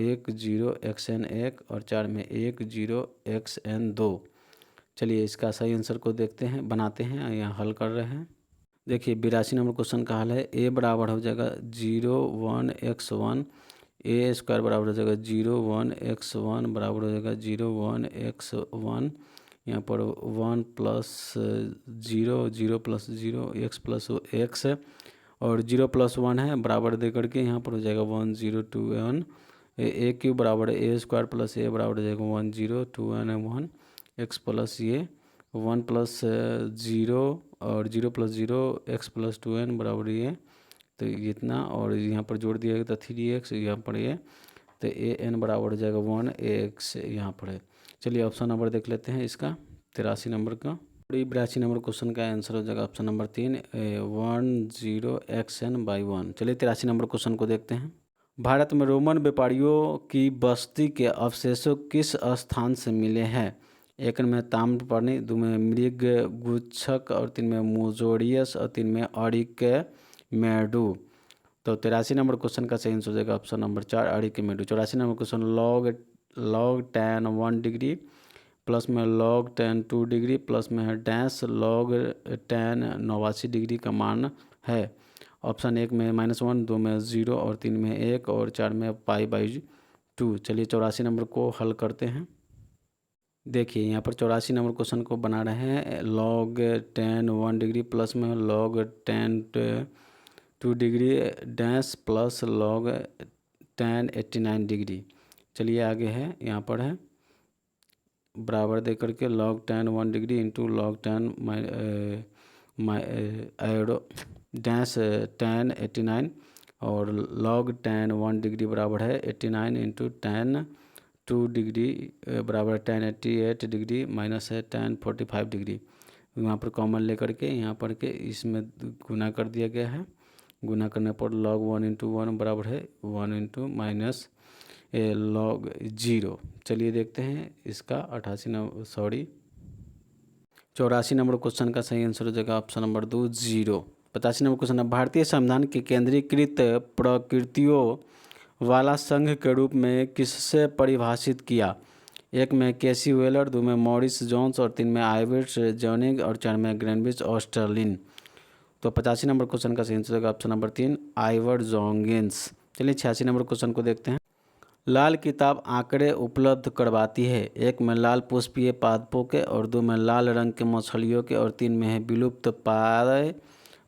1 0 x n 1 और 4 में 1 0 x n 2। चलिए इसका सही आंसर को देखते हैं, बनाते हैं, यहाँ हल कर रहे हैं। देखिए 82 नंबर क्वेश्चन का हल है a बराबर हो जाएगा 0 1 x 1, a स्क्वायर बराबर हो जाएगा 0 1 x 1 बराबर हो जाएगा 0 1 x 1, यहाँ पर 1 plus 0 0 plus 0 x plus x और 0 प्लस 1 है बराबर दे करके यहाँ पर हो जाएगा 1 0 2 1, a क्यूब बराबर है a स्क्वायर प्लस a बराबर हो जाएगा 1 0 2 1 x प्लस ये 1 प्लस 0 और 0 प्लस 0 x प्लस 2n बराबर ये, तो इतना और यहाँ पर जोड़ दिया तो 3x यहाँ पर ये, तो an बराबर हो जाएगा 1 ax यहाँ पर है। चलिए ऑप्शन नंबर देख लेते हैं इसका 83 नंबर का। 82 नंबर क्वेश्चन का आंसर हो जाएगा ऑप्शन नंबर 3 1 0 xn/1। चलिए 83 नंबर क्वेश्चन को देखते हैं। भारत में रोमन व्यापारियों की बस्ती के अवशेषों किस स्थान से मिले हैं? 1 में ताम्रपर्णी, 2 में मृग गुच्छक और 3 में मोजोरियस और 3 में अरिकेमेडू। तो 83 नंबर क्वेश्चन का सही आंसर हो जाएगा option number 4 अरिकेमेडू। 84 number question log tan 1 degree plus में log tan 2 डिग्री प्लस में है डैश log tan 89 डिग्री का मान है। ऑप्शन 1 में -1, 2 में 0 और 3 में 1 और 4 में π/2। चलिए 84 नंबर को हल करते हैं। देखिए यहाँ पर 84 नंबर क्वेश्चन को बना रहे हैं log tan 1 डिग्री प्लस में log tan 2 degree dash plus log tan 89 degree. चलिए आगे है यहाँ पर है बराबर दे करके log tan 1 degree into log tan dash tan 89 और log tan 1 डिग्री बराबर है 89 इंटू tan 2 डिग्री बराबर tan 88 डिग्री माइनस है tan 45 डिग्री। यहाँ पर कॉमन लेकर के यहाँ पर के इसमें गुना कर दिया गया है। गुना करने पर log 1 इंटू 1 बराबर है 1 इंटू माइनस log 0। चलिए देखते हैं इसका 84 नंबर क्वेश्चन का सही आंसर हो जाएगा ऑप्शन नंबर 2 0। 85 नंबर क्वेश्चन है भारतीय संविधान की केंद्रीकृत प्रकृतियों वाला संघ के रूप में किससे परिभाषित किया? 1 में केसी वेलर, 2 में मॉरिस जोन्स और 3 में आइवर्ट जॉनिंग और 4 में ग्रेनविच ऑस्टरलिन। तो 85 नंबर क्वेश्चन का सही आंसर होगा ऑप्शन नंबर 3 आइवर्ट जोंगिन्स। चलिए 86 नंबर क्वेश्चन को देखते हैं। लाल किताब आंकड़े उपलब्ध करवाती है। 1 में लाल पुष्पीय पादपों के और 2 में लाल रंग के मछलियों के और 3 में है विलुप्त प्राय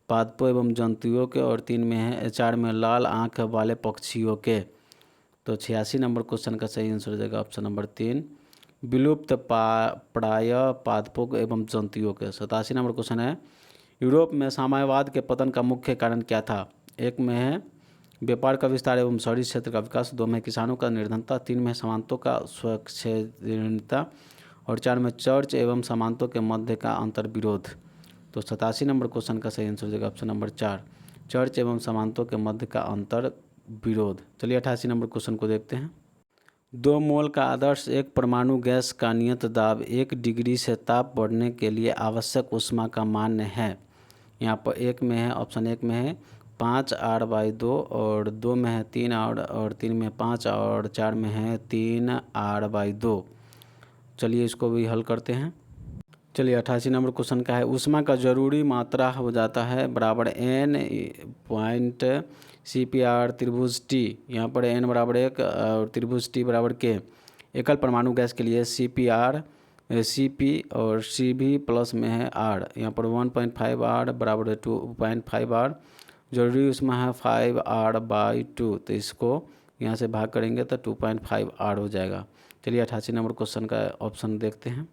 पादपों एवं जंतुओं के और 3 में है 4 में लाल आंख वाले पक्षियों के। तो 86 नंबर क्वेश्चन का सही आंसर हो जाएगा ऑप्शन नंबर 3 विलुप्त प्राय पादपों एवं जंतुओं के। 87 नंबर क्वेश्चन है यूरोप में साम्यवाद के पतन का मुख्य कारण क्या था? 1 में है व्यापार का विस्तार एवं शहरी क्षेत्र का विकास। 2 में किसानों का निर्धनता। 3 में समानतों का स्वच्छता और 4 में चर्च एवं समानतों के मध्य का अंतर विरोध। तो 87 नंबर क्वेश्चन का सही आंसर हो जाएगा ऑप्शन नंबर 4, चर्च एवं समानतों के मध्य का अंतर विरोध। चलिए 88 नंबर क्वेश्चन को देखते हैं। 2 मोल का आदर्श एक परमाणु गैस का नियत दाब 1 डिग्री से ताप बढ़ने के लिए आवश्यक ऊष्मा का मान है। यहाँ पर एक में है, ऑप्शन 1 में है 5R/2 और 2 में है 3R और 3 में 5 और 4 में है 3R/2। चलिए इसको भी हल करते हैं। चलिए 88 नंबर क्वेश्चन का है ऊष्मा का जरूरी मात्रा हो जाता है बराबर n पॉइंट CPR त्रिभुज T। यहाँ पर n बराबर 1 और त्रिभुज T बराबर K। एकल परमाणु गैस के लिए CPR CP और CV प्लस में है R। यहाँ पर 1.5R बराबर 2.5R। जरूरी ऊष्मा है 5R/2, तो इसको यहाँ से भाग करेंगे तो 2.5R हो जाएगा। चलिए 88 नंबर क्वेश्चन का ऑप्शन देखते हैं।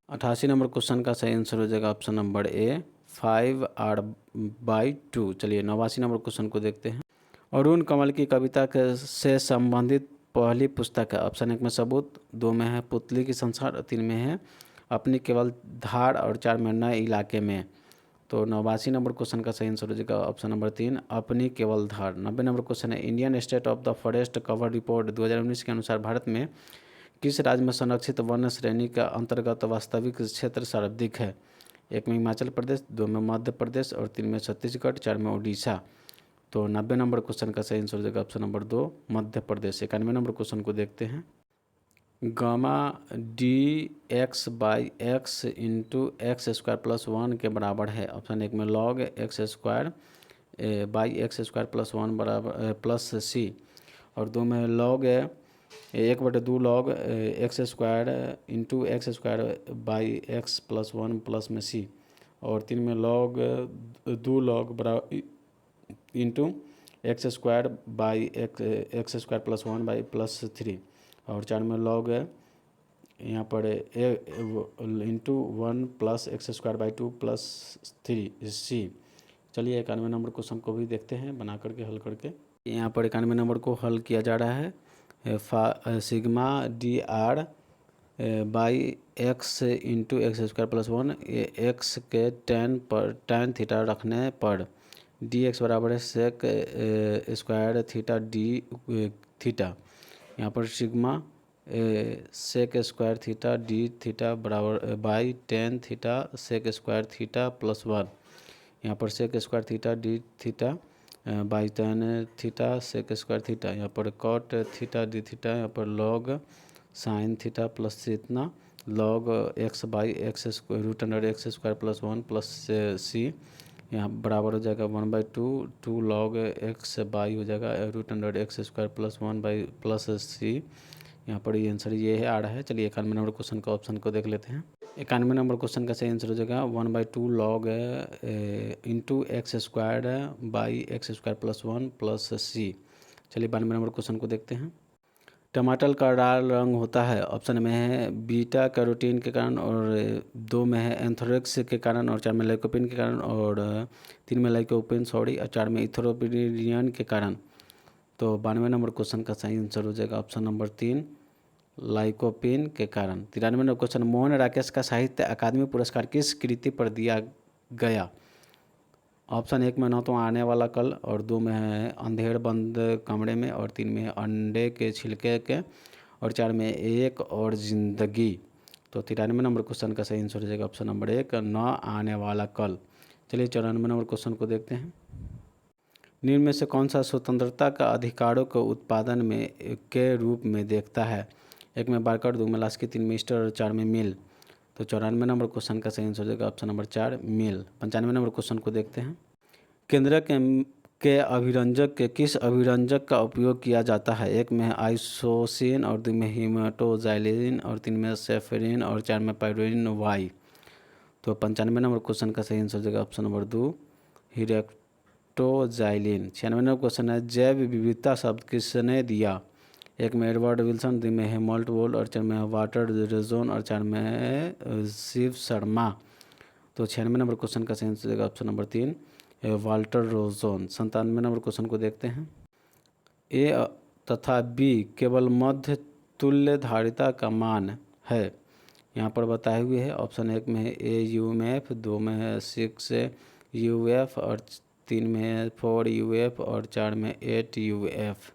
88 नंबर क्वेश्चन का सही आंसर हो जाएगा ऑप्शन नंबर ए 5R/2। चलिए 89 नंबर क्वेश्चन को देखते हैं। अरुण कमल की कविता से संबंधित पहली पुस्तक है। ऑप्शन 1 में सबूत, 2 में है पुतली की संसार, 3 में है अपनी केवल धार और 4 में नए इलाके में। तो 89 नंबर क्वेश्चन का सही आंसर हो जाएगा ऑप्शन नंबर 3 अपनी केवल धार। 90 नंबर क्वेश्चन है Indian state of the forest cover report 2019 के अनुसार भारत में किस राज्य में संरक्षित वन्य श्रेणी का अंतर्गत वास्तविक क्षेत्र सर्वाधिक है। 1 में हिमाचल प्रदेश, 2 में मध्य प्रदेश और 3 में छत्तीसगढ़, 4 में उड़ीसा। तो 90 नंबर क्वेश्चन का सही आंसर हो जाएगा option number 2 Madhya Pradesh. 91 number question को देखते हैं। गामा dx/x इंटू x² + 1 के बराबर है। ऑप्शन 1 में log x² + 1 बराबर प्लस c और 2 में log 1/2 log x² into x² + 1 plus में c और 3 में log 2 log बराबर इंटू x² + 1 प्लस 3 और 4 में log यहाँ पर इंटू 1 प्लस x² + 2 + 3c। चलिए 91 नंबर क्वेश्चन को भी देखते हैं बना करके हल करके। यहाँ पर 91 नंबर को हल किया जा रहा है। Sigma dr/x into x² + 1 x के tan थीटा रखने पर dx बराबर है sec square theta d theta. यहाँ पर sigma sec square theta d theta बराबर by tan theta sec square theta + 1। यहाँ पर sec square theta d theta by tan theta sec square theta. यहाँ पर cot थीटा d थीटा। यहाँ पर log sin theta plus इतना log x/x² + 1 plus c। यहाँ बराबर हो जाएगा 1/2 2 log x/y हो जाएगा x² + 1 प्लस c। यहाँ पर ये आंसर ये है आ रहा है। चलिए 91 नंबर क्वेश्चन का ऑप्शन को देख लेते हैं। 91 नंबर क्वेश्चन का सही आंसर हो जाएगा 1/2 log into x² x² + 1 plus c। चलिए 92 नंबर क्वेश्चन को देखते हैं। टमाटर का लाल रंग होता है। ऑप्शन में है बीटा कैरोटीन के कारण और 2 में है एंथ्रेक्स के कारण और 4 में लाइकोपीन के कारण और 3 में लाइकोपीन और 4 में इथोपिरियन के कारण। तो 92 नंबर क्वेश्चन का सही आंसर हो जाएगा ऑप्शन नंबर 3 लाइकोपीन के कारण। 93 नंबर क्वेश्चन मोहन राकेश का साहित्य अकादमी पुरस्कार किस कृति पर दिया गया। ऑप्शन 1 में न तो आने वाला कल और 2 में है अंधेर बंद कमरे में और 3 में है अंडे के छिलके के और 4 में एक और जिंदगी। तो 93 नंबर क्वेश्चन का सही आंसर हो जाएगा ऑप्शन नंबर 1 न आने वाला कल। चलिए 94 नंबर क्वेश्चन को देखते हैं। निम्न में से कौन सा स्वतंत्रता का अधिकारों को उत्पादन में के रूप में देखता है। 1 में बारकर, 2 में लास्की, 3 में ईस्टर और 4 में मिल। तो 94 नंबर क्वेश्चन का सही आंसर हो जाएगा ऑप्शन नंबर 4 मिल। 95 नंबर क्वेश्चन को देखते हैं। केंद्र के अभिरंजक के किस अभिरंजक का उपयोग किया जाता है। 1 में है आइसोसिन और 2 में हीमेटोजाइलिन और 3 में सेफेरिन और 4 में पाइरोइन वाई। तो 95 नंबर क्वेश्चन का सही आंसर हो जाएगा ऑप्शन नंबर 2 हीरेक्टोजाइलिन। 96 नंबर क्वेश्चन है जैव विविधता शब्द किसने दिया। 1 में एडवर्ड विल्सन, 2 में हेमल्ट वोल्ट और 4 में वाटर रेजोन और 4 में शिव शर्मा। तो 96 नंबर क्वेश्चन का सही आंसर हो जाएगा ऑप्शन नंबर 3 वाल्टर रोजोन। 97 नंबर क्वेश्चन को देखते हैं। ए तथा बी केवल मध्य तुल्य धारिता का मान है। यहाँ पर बताए हुए है। ऑप्शन 1 में है ए यूएफ, 2 में है 6 यूएफ और 3 में है 4 यूएफ और 4 में 8 यूएफ।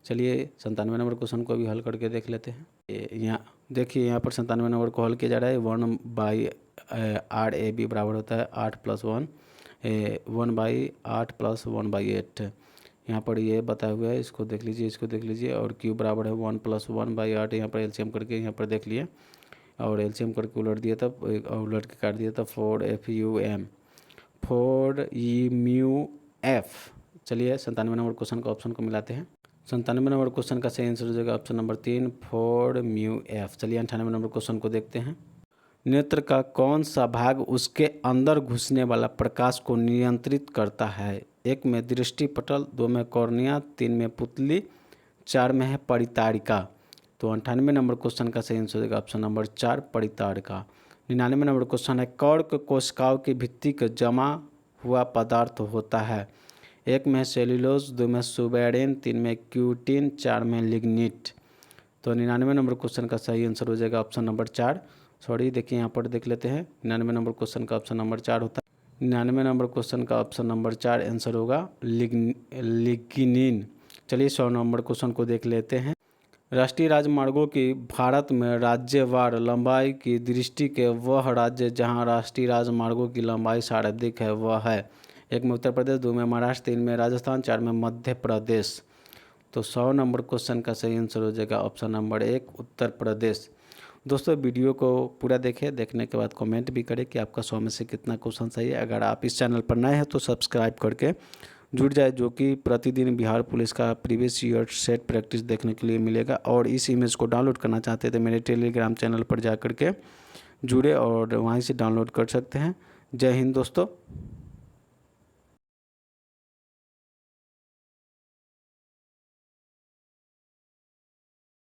चलिए 97 नंबर क्वेश्चन को भी हल करके देख लेते हैं। यहाँ देखिए, यहाँ पर 97 नंबर को हल किया जा रहा है। 1/RAB बराबर होता है 8 + 1, 1/8 + 1/8। यहाँ पर ये बताया हुआ है, इसको देख लीजिए, इसको देख लीजिए। और क्यू बराबर है 1 + 1/8। यहाँ पर एलसीएम करके यहाँ पर देख लिए और एलसीएम करके उलट दिया तब उलट के काट दिया तब 4FUM 4EMUF। चलिए 97 नंबर क्वेश्चन का ऑप्शन को मिलाते हैं। 97 नंबर क्वेश्चन का सही आंसर हो जाएगा ऑप्शन नंबर 3 4MUF। चलिए 98 नंबर क्वेश्चन को देखते हैं। नेत्र का कौन सा भाग उसके अंदर घुसने वाला प्रकाश को नियंत्रित करता है? 1 में दृष्टिपटल, 2 में कॉर्निया, 3 में पुतली, 4 में है परितारिका। तो 98 नंबर क्वेश्चन का सही आंसर हो जाएगा ऑप्शन नंबर 4 परितारिका। 99 नंबर क्वेश्चन है कर्क कोशिकाओं की भित्ति का जमा हुआ पदार्थ होता है। 1 में सेल्यूलोज, 2 में सुबेरिन, 3 में क्यूटिन, 4 में लिग्निट। तो 99 नंबर क्वेश्चन का सही आंसर हो जाएगा ऑप्शन नंबर 4। सॉरी, देखिए यहाँ पर देख लेते हैं। 99 नंबर क्वेश्चन का ऑप्शन नंबर 4 होता है। 99 नंबर क्वेश्चन का ऑप्शन नंबर 4 आंसर होगा लिग्निन। चलिए 100 नंबर क्वेश्चन को देख लेते हैं। राष्ट्रीय राजमार्गों की भारत में राज्यवार लंबाई की दृष्टि के वह राज्य जहां राष्ट्रीय राजमार्गों की लंबाई सर्वाधिक है वह है। 1 में उत्तर प्रदेश, 2 में महाराष्ट्र, 3 में राजस्थान, 4 में मध्य प्रदेश। तो 100 नंबर क्वेश्चन का सही आंसर हो जाएगा ऑप्शन नंबर 1 उत्तर प्रदेश। दोस्तों वीडियो को पूरा देखें, देखने के बाद कमेंट भी करें कि आपका 100 में से कितना क्वेश्चन सही है। अगर आप इस चैनल पर नए हैं तो सब्सक्राइब करके जुड़ जाए, जो कि प्रतिदिन बिहार पुलिस का प्रीवियस ईयर सेट प्रैक्टिस देखने के लिए मिलेगा। और इस इमेज को डाउनलोड करना चाहते हैं तो मेरे टेलीग्राम चैनल पर जा कर के जुड़े और वहीं से डाउनलोड कर सकते हैं। जय हिंद दोस्तों।